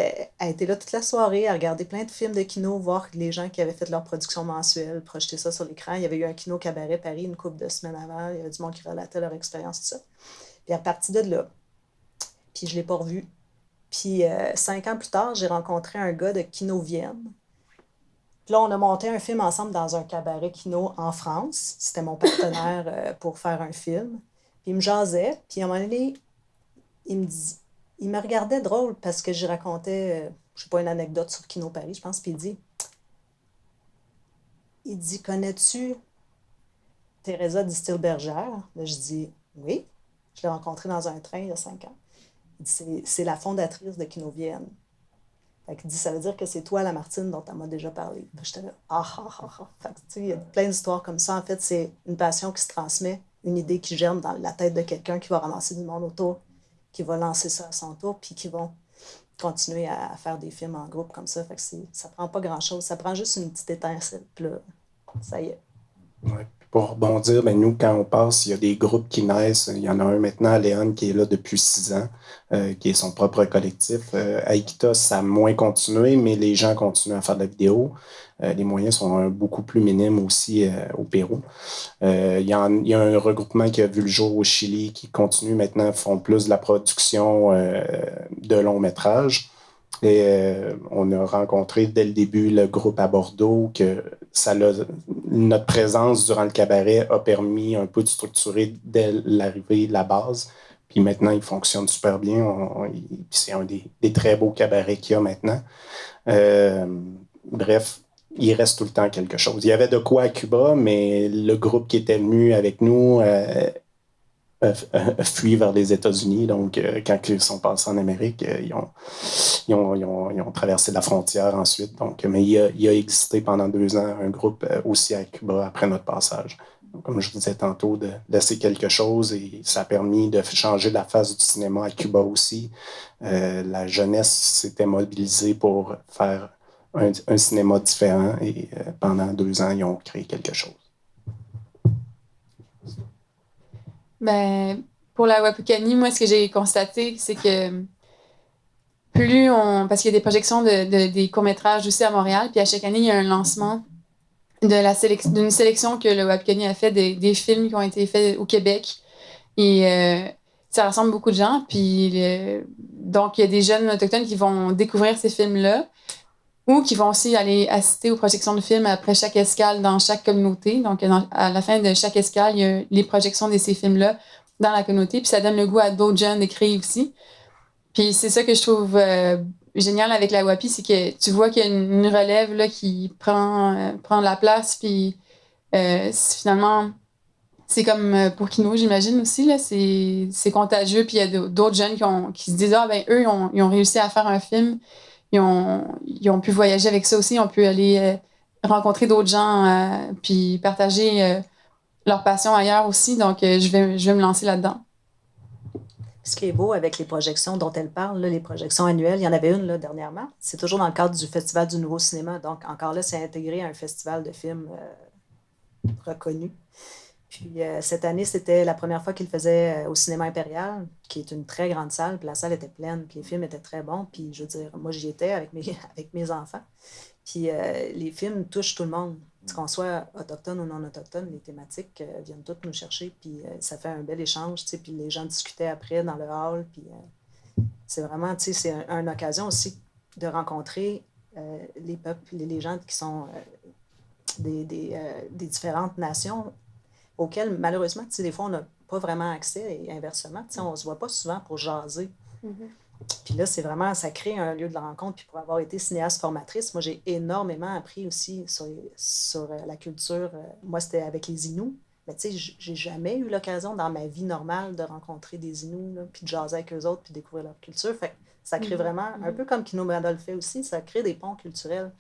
était là toute la soirée à regarder plein de films de kino, voir les gens qui avaient fait leur production mensuelle, projeter ça sur l'écran. Il y avait eu un kino cabaret Paris une couple de semaines avant, il y avait du monde qui relatait leur expérience, tout ça. Puis à partir de là, puis je ne l'ai pas revu. Puis 5 ans plus tard, j'ai rencontré un gars de Kino Vienne. Puis là, on a monté un film ensemble dans un cabaret kino en France. C'était mon partenaire pour faire un film. Puis il me jasait, puis à un moment donné, il me regardait drôle parce que je racontais, je sais pas, une anecdote sur Kino Paris, je pense, puis il dit, connais-tu Teresa Distelberger? Là, je dis, oui. Je l'ai rencontrée dans un train il y a 5 ans. Il dit, c'est la fondatrice de Kino Vienne. Fait qu'il dit, ça veut dire que c'est toi, Lamartine, dont elle m'a déjà parlé. Puis j'étais là, ah, ah, ah, ah. Fait que, tu sais, il y a plein d'histoires comme ça. En fait, c'est une passion qui se transmet, une idée qui germe dans la tête de quelqu'un qui va ramasser du monde autour, qui va lancer ça à son tour, puis qui vont continuer à faire des films en groupe comme ça. Fait que ça prend pas grand-chose. Ça prend juste une petite étincelle. Puis là, ça y est. Ouais. Pour rebondir, ben nous, quand on passe, il y a des groupes qui naissent. Il y en a un maintenant, Léon, qui est là depuis 6 ans, qui est son propre collectif. À Iquitos, ça a moins continué, mais les gens continuent à faire de la vidéo. Les moyens sont beaucoup plus minimes aussi au Pérou. Il y a un regroupement qui a vu le jour au Chili, qui continue maintenant, font plus de la production de longs métrages. Et on a rencontré dès le début le groupe à Bordeaux, que notre présence durant le cabaret a permis un peu de structurer dès l'arrivée la base. Puis maintenant, il fonctionne super bien. C'est un des très beaux cabarets qu'il y a maintenant. Bref, il reste tout le temps quelque chose. Il y avait de quoi à Cuba, mais le groupe qui était venu avec nous fui vers les États-Unis. Donc, quand ils sont passés en Amérique, ils ont traversé la frontière ensuite. Donc, mais il a existé pendant 2 ans un groupe aussi à Cuba après notre passage. Donc, comme je vous disais tantôt, de laisser quelque chose, et ça a permis de changer la face du cinéma à Cuba aussi. La jeunesse s'était mobilisée pour faire un cinéma différent, et pendant 2 ans, ils ont créé quelque chose. Ben, pour la Wapukani, moi, ce que j'ai constaté, c'est que parce qu'il y a des projections des courts-métrages aussi à Montréal, puis à chaque année, il y a un lancement d'une sélection que le Wapukani a fait des films qui ont été faits au Québec. Et ça rassemble beaucoup de gens. Puis donc, il y a des jeunes autochtones qui vont découvrir ces films-là, ou qui vont aussi aller assister aux projections de films après chaque escale dans chaque communauté. Donc, à la fin de chaque escale, il y a les projections de ces films-là dans la communauté, puis ça donne le goût à d'autres jeunes d'écrire aussi. Puis c'est ça que je trouve génial avec la WAPI, c'est que tu vois qu'il y a une relève là, qui prend la place, puis finalement, c'est comme pour Kino, j'imagine aussi, là, c'est contagieux, puis il y a d'autres jeunes qui se disent « Ah, ben eux, ils ont réussi à faire un film », ils ont pu voyager avec ça aussi, on peut aller rencontrer d'autres gens, puis partager leur passion ailleurs aussi. Donc, je vais me lancer là-dedans. Ce qui est beau avec les projections dont elle parle, là, les projections annuelles, il y en avait une là, dernièrement. C'est toujours dans le cadre du Festival du Nouveau Cinéma. Donc, encore là, c'est intégré à un festival de films reconnu. Puis cette année, c'était la première fois qu'il le faisait au Cinéma Impérial, qui est une très grande salle. Puis la salle était pleine, puis les films étaient très bons. Puis je veux dire, moi, j'y étais avec mes enfants. Puis les films touchent tout le monde. Qu'on soit autochtone ou non autochtone, les thématiques viennent toutes nous chercher. Puis ça fait un bel échange. Puis les gens discutaient après dans le hall. Puis c'est vraiment, c'est une occasion aussi de rencontrer les peuples, les gens qui sont des différentes nations, auxquelles, malheureusement, des fois, on n'a pas vraiment accès, et inversement, on ne se voit pas souvent pour jaser. Mm-hmm. Puis là, c'est vraiment, ça crée un lieu de rencontre. Puis pour avoir été cinéaste formatrice, moi, j'ai énormément appris aussi sur la culture. Moi, c'était avec les Inuits. Mais tu sais, j'ai jamais eu l'occasion dans ma vie normale de rencontrer des Inuits, là, puis de jaser avec eux autres, puis découvrir leur culture. Fait que ça crée vraiment, un peu comme Kino Brada le fait aussi, ça crée des ponts culturels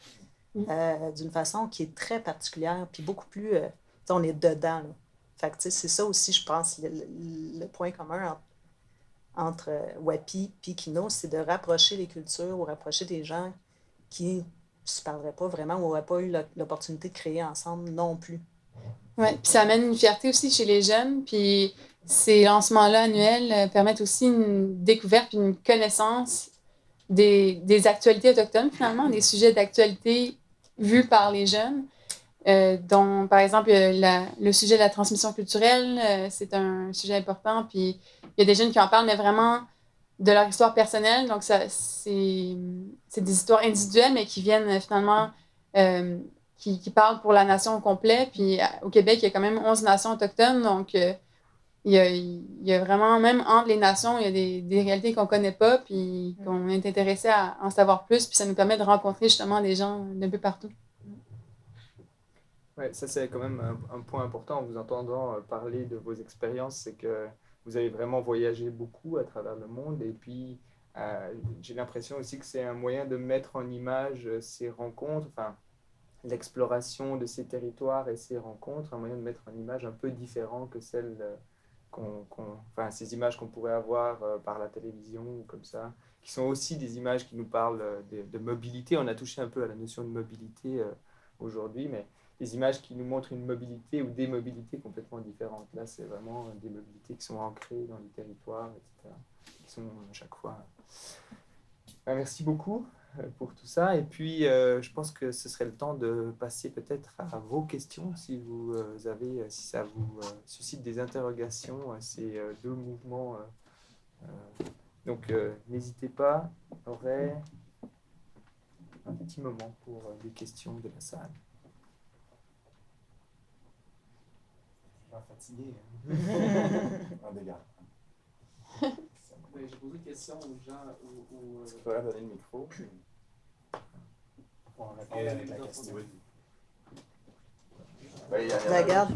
d'une façon qui est très particulière, puis beaucoup plus, tu sais, on est dedans, là. Fait que tu sais, c'est ça aussi, je pense, le point commun entre Wapi et Kino, c'est de rapprocher les cultures ou rapprocher des gens qui ne se parleraient pas vraiment ou n'auraient pas eu l'opportunité de créer ensemble non plus. Oui, puis ça amène une fierté aussi chez les jeunes. Puis ces lancements-là annuels permettent aussi une découverte puis une connaissance des actualités autochtones, finalement, des sujets d'actualité vus par les jeunes. Dont, par exemple, le sujet de la transmission culturelle, c'est un sujet important. Puis il y a des jeunes qui en parlent, mais vraiment de leur histoire personnelle. Donc, c'est des histoires individuelles, mais qui viennent finalement, qui parlent pour la nation au complet. Puis au Québec, il y a quand même 11 nations autochtones. Donc, il y a vraiment, même entre les nations, il y a des réalités qu'on ne connaît pas, puis qu'on est intéressé à en savoir plus. Puis ça nous permet de rencontrer justement des gens d'un peu partout. Ouais, ça c'est quand même un point important en vous entendant parler de vos expériences, c'est que vous avez vraiment voyagé beaucoup à travers le monde et puis j'ai l'impression aussi que c'est un moyen de mettre en image ces rencontres, enfin l'exploration de ces territoires et ces rencontres, un moyen de mettre en image un peu différent que celles enfin ces images qu'on pourrait avoir par la télévision ou comme ça, qui sont aussi des images qui nous parlent de mobilité. On a touché un peu à la notion de mobilité aujourd'hui, mais des images qui nous montrent une mobilité ou des mobilités complètement différentes. Là, c'est vraiment des mobilités qui sont ancrées dans les territoires, etc., qui sont à chaque fois... Merci beaucoup pour tout ça. Et puis, je pense que ce serait le temps de passer peut-être à vos questions, si vous avez, si ça vous suscite des interrogations, ces deux mouvements. Donc, n'hésitez pas, on aurait un petit moment pour des questions de la salle. Fatigué. En dégâts. J'ai posé une question aux gens. Est-ce qu'il faudrait donner le micro? On répond avec la question. Ben, La garde.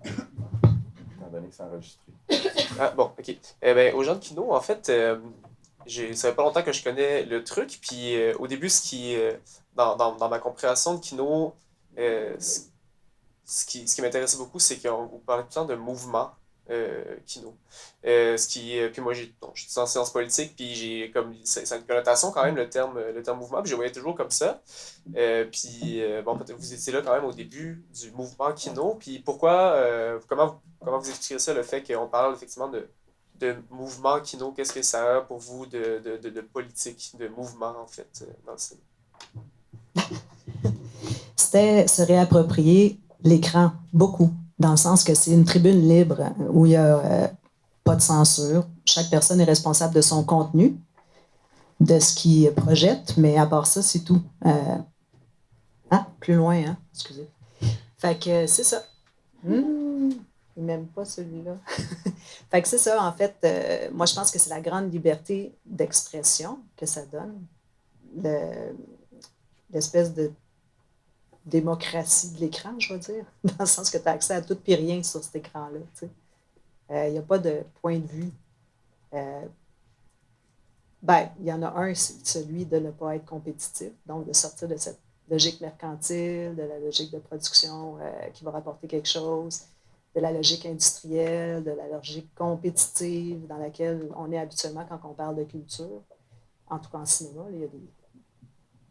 Étant donné que c'est enregistré. Ah, bon, OK. Ben, aux gens de Kino, en fait, ça fait pas longtemps que je connais le truc. Puis au début, dans ma compréhension de Kino, ce qui m'intéressait beaucoup, c'est qu'on vous parlait tout le temps de mouvement Kino. Puis moi, je suis en sciences politiques, puis ça a une connotation quand même, le terme mouvement, puis je le voyais toujours comme ça. Bon, peut-être vous étiez là quand même au début du mouvement Kino, puis comment vous expliquez ça, le fait qu'on parle effectivement de mouvement Kino, qu'est-ce que ça a pour vous de politique, de mouvement, en fait, dans le cinéma? C'était se réapproprier l'écran, beaucoup, dans le sens que c'est une tribune libre où il n'y a pas de censure. Chaque personne est responsable de son contenu, de ce qu'il projette, mais à part ça, c'est tout. Plus loin, hein? Excusez. Fait que c'est ça. Même pas celui-là. Fait que c'est ça, en fait. Moi, je pense que c'est la grande liberté d'expression que ça donne. L'espèce de démocratie de l'écran, je veux dire, dans le sens que tu as accès à tout puis rien sur cet écran-là. Il n'y a pas de point de vue. Il y en a un, c'est celui de ne pas être compétitif, donc de sortir de cette logique mercantile, de la logique de production qui va rapporter quelque chose, de la logique industrielle, de la logique compétitive dans laquelle on est habituellement quand on parle de culture. En tout cas, en cinéma, là,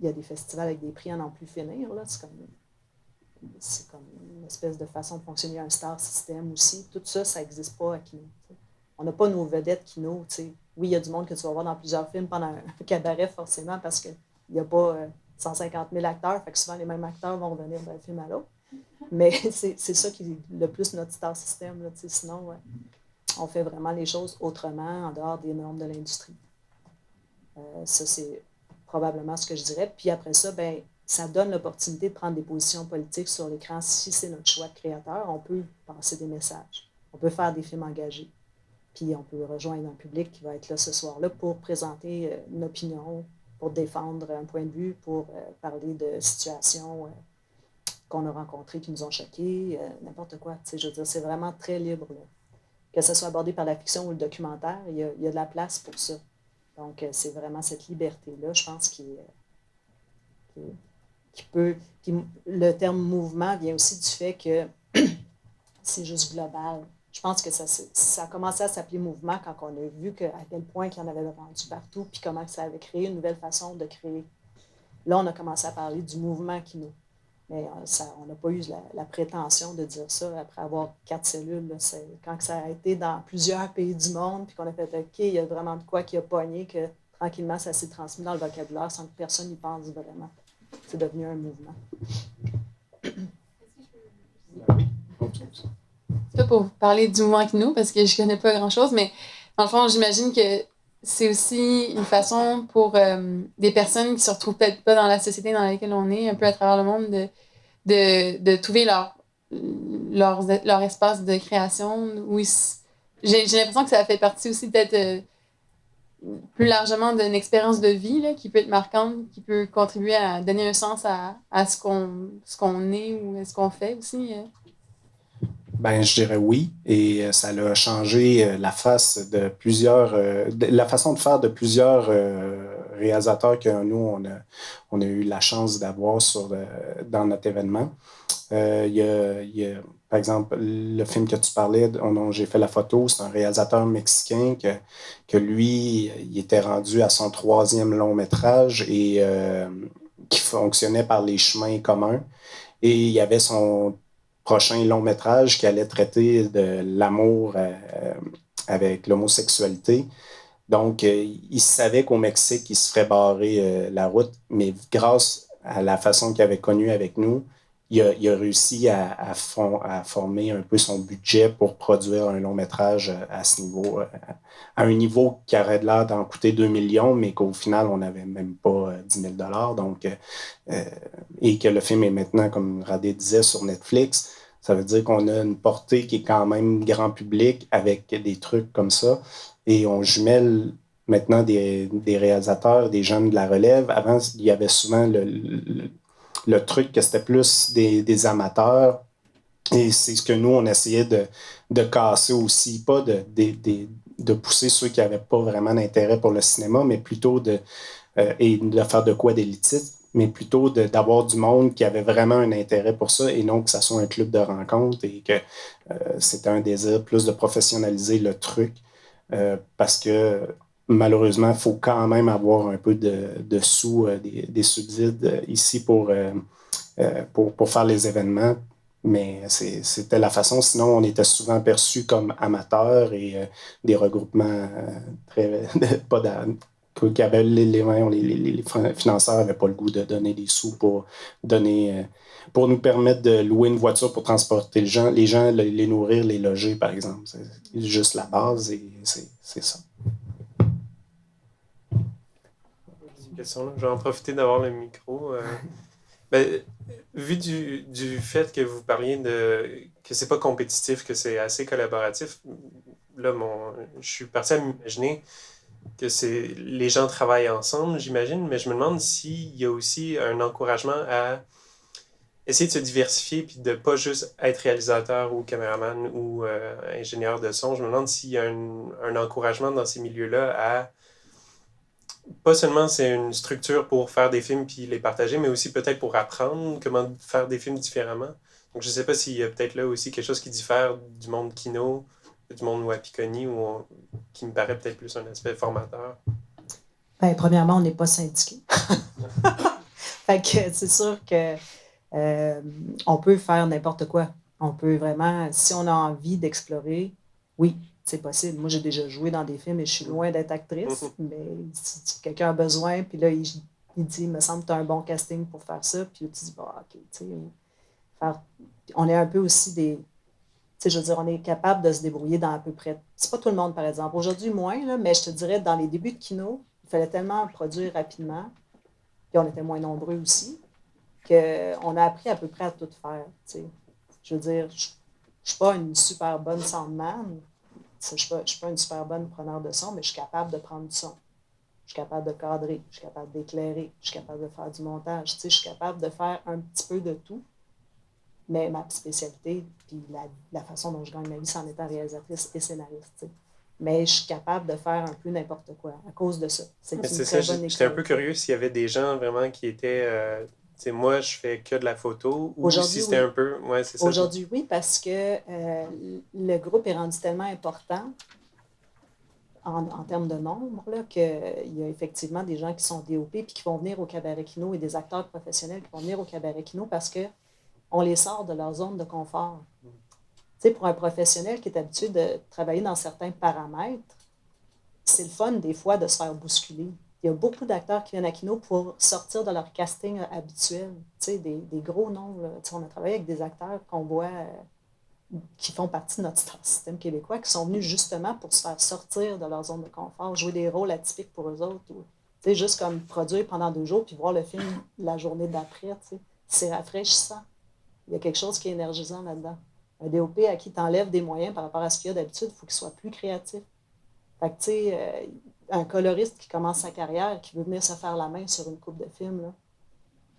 il y a des festivals avec des prix à n'en plus finir. Là. C'est comme une espèce de façon de fonctionner, un star system aussi. Tout ça, ça n'existe pas à Kino. T'sais. On n'a pas nos vedettes Kino. T'sais. Oui, il y a du monde que tu vas voir dans plusieurs films pendant un cabaret, forcément, parce qu'il n'y a pas 150 000 acteurs. Fait que souvent, les mêmes acteurs vont venir d'un film à l'autre. Mais c'est ça qui est le plus notre star system. Là, sinon, on fait vraiment les choses autrement, en dehors des normes de l'industrie. Ça, c'est probablement ce que je dirais. Puis après ça, ça donne l'opportunité de prendre des positions politiques sur l'écran. Si c'est notre choix de créateur, on peut passer des messages. On peut faire des films engagés. Puis on peut rejoindre un public qui va être là ce soir-là pour présenter une opinion, pour défendre un point de vue, pour parler de situations qu'on a rencontrés qui nous ont choqués, n'importe quoi. Je veux dire, c'est vraiment très libre. Là. Que ce soit abordé par la fiction ou le documentaire, il y a de la place pour ça. Donc, c'est vraiment cette liberté-là, je pense, qui peut... le terme mouvement vient aussi du fait que c'est juste global. Je pense que ça a commencé à s'appeler mouvement quand on a vu à quel point il y en avait rendu partout, puis comment ça avait créé une nouvelle façon de créer. Là, on a commencé à parler du mouvement Kino. Mais on n'a pas eu la prétention de dire ça après avoir 4 cellules. Là, quand ça a été dans plusieurs pays du monde, puis qu'on a fait OK, il y a vraiment de quoi qui a pogné, que tranquillement, ça s'est transmis dans le vocabulaire sans que personne n'y pense vraiment. C'est devenu un mouvement. Oui. C'est pas pour parler du mouvement Kino, parce que je connais pas grand-chose, mais dans le fond, j'imagine que c'est aussi une façon pour des personnes qui se retrouvent peut-être pas dans la société dans laquelle on est, un peu à travers le monde, de trouver leur espace de création. Où j'ai l'impression que ça fait partie aussi peut-être plus largement d'une expérience de vie là, qui peut être marquante, qui peut contribuer à donner un sens à ce qu'on est ou à ce qu'on fait aussi. Ben, je dirais oui, et ça a changé la face de plusieurs, la façon de faire de plusieurs réalisateurs que nous on a eu la chance d'avoir dans notre événement. Il y a, par exemple, le film que tu parlais, dont j'ai fait la photo, c'est un réalisateur mexicain que lui, il était rendu à son 3e long métrage et qui fonctionnait par les chemins communs. Et il y avait son prochain long métrage qui allait traiter de l'amour avec l'homosexualité. Donc, il savait qu'au Mexique, il se ferait barrer la route, mais grâce à la façon qu'il avait connue avec nous, il a réussi à former un peu son budget pour produire un long métrage à ce niveau, à un niveau qui aurait l'air d'en coûter 2 millions, mais qu'au final, on n'avait même pas 10 000 $. Donc, et que le film est maintenant, comme Radé disait, sur Netflix. Ça veut dire qu'on a une portée qui est quand même grand public avec des trucs comme ça. Et on jumelle maintenant des réalisateurs, des jeunes de la relève. Avant, il y avait souvent le truc que c'était plus des amateurs. Et c'est ce que nous, on essayait de casser aussi. Pas de pousser ceux qui n'avaient pas vraiment d'intérêt pour le cinéma, mais plutôt et de faire de quoi d'élitiste, mais plutôt d'avoir du monde qui avait vraiment un intérêt pour ça et non que ça soit un club de rencontre et que c'était un désir plus de professionnaliser le truc parce que malheureusement, il faut quand même avoir un peu de sous, des subsides ici pour faire les événements. Mais c'était la façon. Sinon, on était souvent perçus comme amateurs et des regroupements très pas qui avaient les financeurs n'avaient pas le goût de donner des sous pour nous permettre de louer une voiture pour transporter les gens, les nourrir, les loger, par exemple. C'est juste la base et c'est ça. Question là. Je vais en profiter d'avoir le micro. Ben, vu du fait que vous parliez que c'est pas compétitif, que c'est assez collaboratif, là, je suis parti à m'imaginer que les gens travaillent ensemble, j'imagine, mais je me demande s'il y a aussi un encouragement à essayer de se diversifier puis de pas juste être réalisateur ou caméraman ou ingénieur de son. Je me demande s'il y a un encouragement dans ces milieux-là à pas seulement c'est une structure pour faire des films puis les partager, mais aussi peut-être pour apprendre comment faire des films différemment. Donc je sais pas s'il y a peut-être là aussi quelque chose qui diffère du monde kino, du monde Wapikoni, qui me paraît peut-être plus un aspect formateur. Bien, premièrement, on n'est pas syndiqué. Fait que c'est sûr que on peut faire n'importe quoi. On peut vraiment, si on a envie d'explorer, oui, c'est possible. Moi, j'ai déjà joué dans des films et je suis loin d'être actrice, mais si quelqu'un a besoin, puis là, il dit, il me semble que tu as un bon casting pour faire ça, puis tu dis, bah, OK, tu sais, on est un peu aussi des... Tu sais, je veux dire, on est capable de se débrouiller dans à peu près... C'est pas tout le monde, par exemple. Aujourd'hui, moins, là, mais je te dirais, dans les débuts de Kino, il fallait tellement produire rapidement, puis on était moins nombreux aussi, qu'on a appris à peu près à tout faire, tu sais. Je veux dire, je ne suis pas une super bonne soundman, je ne suis pas une super bonne preneur de son, mais je suis capable de prendre du son. Je suis capable de cadrer, je suis capable d'éclairer, je suis capable de faire du montage. Tu sais, je suis capable de faire un petit peu de tout. Mais ma spécialité, puis la façon dont je gagne ma vie, c'est en étant réalisatrice et scénariste. T'sais. Mais je suis capable de faire un peu n'importe quoi à cause de ça. C'est Mais une c'est très ça, bonne j'étais un école. peu curieux s'il y avait des gens vraiment qui étaient. Tu sais, moi, je fais que de la photo, ou Aujourd'hui, si c'était oui. un peu. Ouais, c'est ça. Aujourd'hui, oui, parce que le groupe est rendu tellement important en termes de nombre qu'il y a effectivement des gens qui sont DOP puis qui vont venir au Cabaret Kino et des acteurs professionnels qui vont venir au Cabaret Kino parce qu'on les sort de leur zone de confort. Tu sais, pour un professionnel qui est habitué de travailler dans certains paramètres, c'est le fun des fois de se faire bousculer. Il y a beaucoup d'acteurs qui viennent à Kino pour sortir de leur casting habituel. Tu sais, des gros noms. Là. Tu sais, on a travaillé avec des acteurs qu'on voit qui font partie de notre star système québécois, qui sont venus justement pour se faire sortir de leur zone de confort, jouer des rôles atypiques pour eux autres. Ou, tu sais, juste comme produire pendant 2 jours puis voir le film la journée d'après. Tu sais, c'est rafraîchissant. Il y a quelque chose qui est énergisant là-dedans. Un DOP à qui tu enlèves des moyens par rapport à ce qu'il y a d'habitude, il faut qu'il soit plus créatif. Fait que, tu sais, un coloriste qui commence sa carrière, qui veut venir se faire la main sur une coupe de films, là,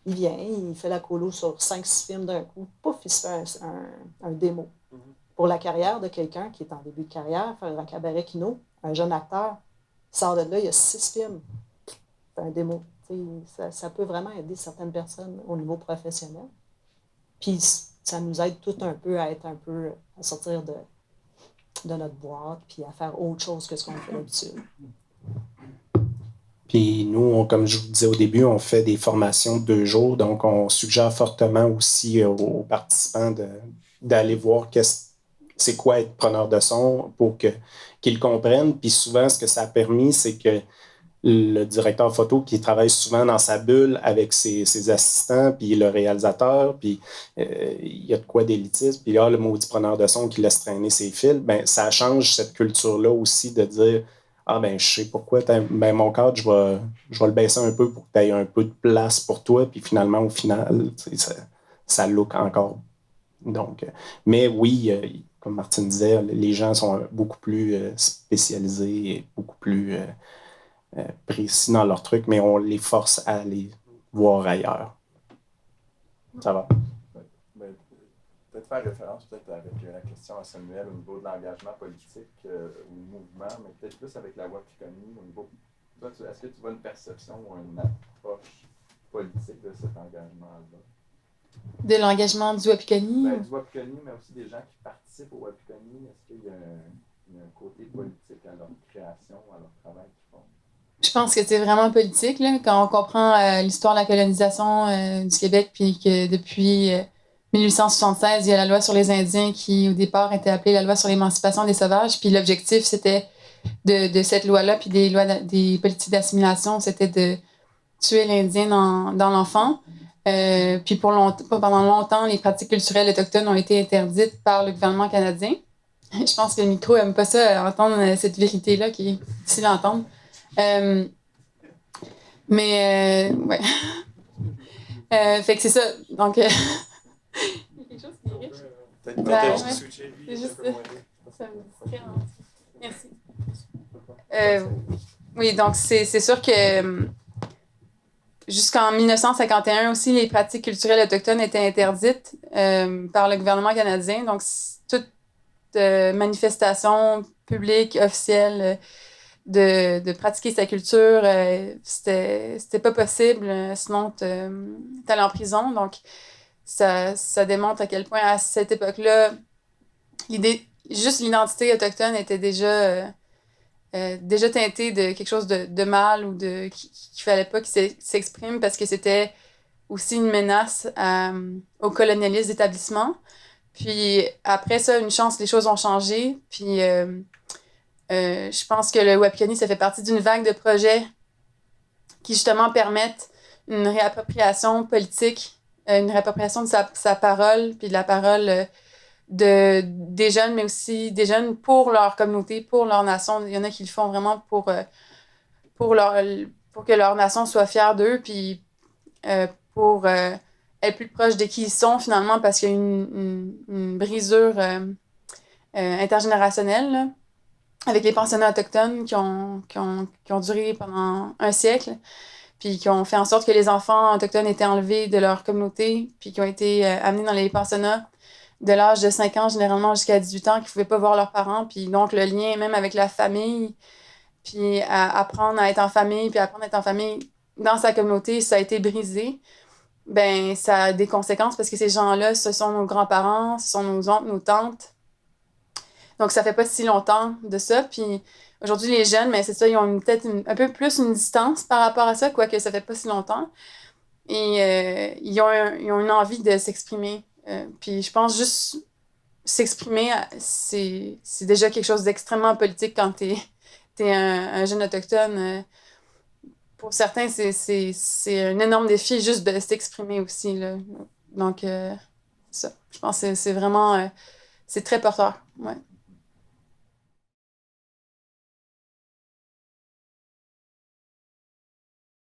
il vient, il fait la colo sur 5-6 films d'un coup, pouf, il se fait un démo. Pour la carrière de quelqu'un qui est en début de carrière, faire un Cabaret Kino, un jeune acteur, il sort de là, il y a 6 films, fait un démo. Ça peut vraiment aider certaines personnes au niveau professionnel. Puis ça nous aide tout un peu à sortir de notre boîte, puis à faire autre chose que ce qu'on fait d'habitude. Puis nous, comme je vous disais au début, on fait des formations de 2 jours, donc on suggère fortement aussi aux participants d'aller voir c'est quoi être preneur de son pour qu'ils comprennent. Puis souvent, ce que ça a permis, c'est que le directeur photo qui travaille souvent dans sa bulle avec ses assistants, puis le réalisateur, puis il y a de quoi d'élitisme, puis là, le maudit preneur de son qui laisse traîner ses fils, ben ça change cette culture-là aussi de dire « Ah ben je sais pourquoi, ben mon cadre, je vais le baisser un peu pour que tu aies un peu de place pour toi, puis finalement, au final, ça look encore. » Donc, mais oui, comme Martine disait, les gens sont beaucoup plus spécialisés et beaucoup plus précis dans leur truc, mais on les force à aller voir ailleurs. Ça va? Ben, peut-être faire référence avec la question à Samuel au niveau de l'engagement politique ou mouvement, mais peut-être plus avec la Wapikoni au niveau. Est-ce que tu vois une perception ou une approche politique de cet engagement-là? De l'engagement du Wapikoni? Du Wapikoni, mais aussi des gens qui participent au Wapikoni. Est-ce qu'il y a un côté politique à leur création, à leur travail qu'ils font? Je pense que c'est vraiment politique, là, quand on comprend l'histoire de la colonisation du Québec, puis que depuis 1876, il y a la loi sur les Indiens qui, au départ, était appelée la loi sur l'émancipation des sauvages. Puis l'objectif, c'était de cette loi-là, puis des politiques d'assimilation, c'était de tuer l'Indien dans l'enfant. Puis pendant longtemps, les pratiques culturelles autochtones ont été interdites par le gouvernement canadien. Je pense que le micro n'aime pas ça, entendre cette vérité-là, qui est difficile à entendre. Ouais. Fait que c'est ça. Donc, il y a quelque chose qui est riche. Peut-être Ouais. switcher, lui, C'est juste un peu moins ça me distrait. Merci. Oui, donc c'est sûr que jusqu'en 1951 aussi, les pratiques culturelles autochtones étaient interdites par le gouvernement canadien. Donc, toute manifestation publique, officielle, de pratiquer sa culture, c'était pas possible, sinon t'allais en prison. Donc, ça démontre à quel point, à cette époque-là, juste l'identité autochtone était déjà teintée de quelque chose de mal ou qu'il fallait pas qu'il s'exprime parce que c'était aussi une menace au colonialisme d'établissement. Puis après ça, une chance, les choses ont changé. Puis je pense que le Wapikoni, ça fait partie d'une vague de projets qui justement permettent une réappropriation politique, une réappropriation de sa parole, puis de la parole des jeunes, mais aussi des jeunes pour leur communauté, pour leur nation. Il y en a qui le font vraiment pour que leur nation soit fière d'eux, puis pour être plus proche de qui ils sont finalement, parce qu'il y a une brisure intergénérationnelle, là, avec les pensionnats autochtones qui ont duré pendant un siècle. puis qui ont fait en sorte que les enfants autochtones étaient enlevés de leur communauté, puis qui ont été amenés dans les pensionnats de l'âge de 5 ans, généralement jusqu'à 18 ans, qui ne pouvaient pas voir leurs parents, puis donc le lien même avec la famille, puis apprendre à être en famille, puis apprendre à être en famille dans sa communauté, ça a été brisé. Ben ça a des conséquences parce que ces gens-là, ce sont nos grands-parents, ce sont nos oncles, nos tantes. Donc, ça fait pas si longtemps de ça. Puis aujourd'hui, les jeunes, mais c'est ça, ils ont peut-être un peu plus une distance par rapport à ça, quoique ça fait pas si longtemps. Et ils ont une envie de s'exprimer. Puis je pense juste s'exprimer, c'est déjà quelque chose d'extrêmement politique quand t'es un jeune autochtone. Pour certains, c'est un énorme défi juste de s'exprimer aussi, là. Donc, ça. Je pense que c'est vraiment... c'est très porteur. Ouais.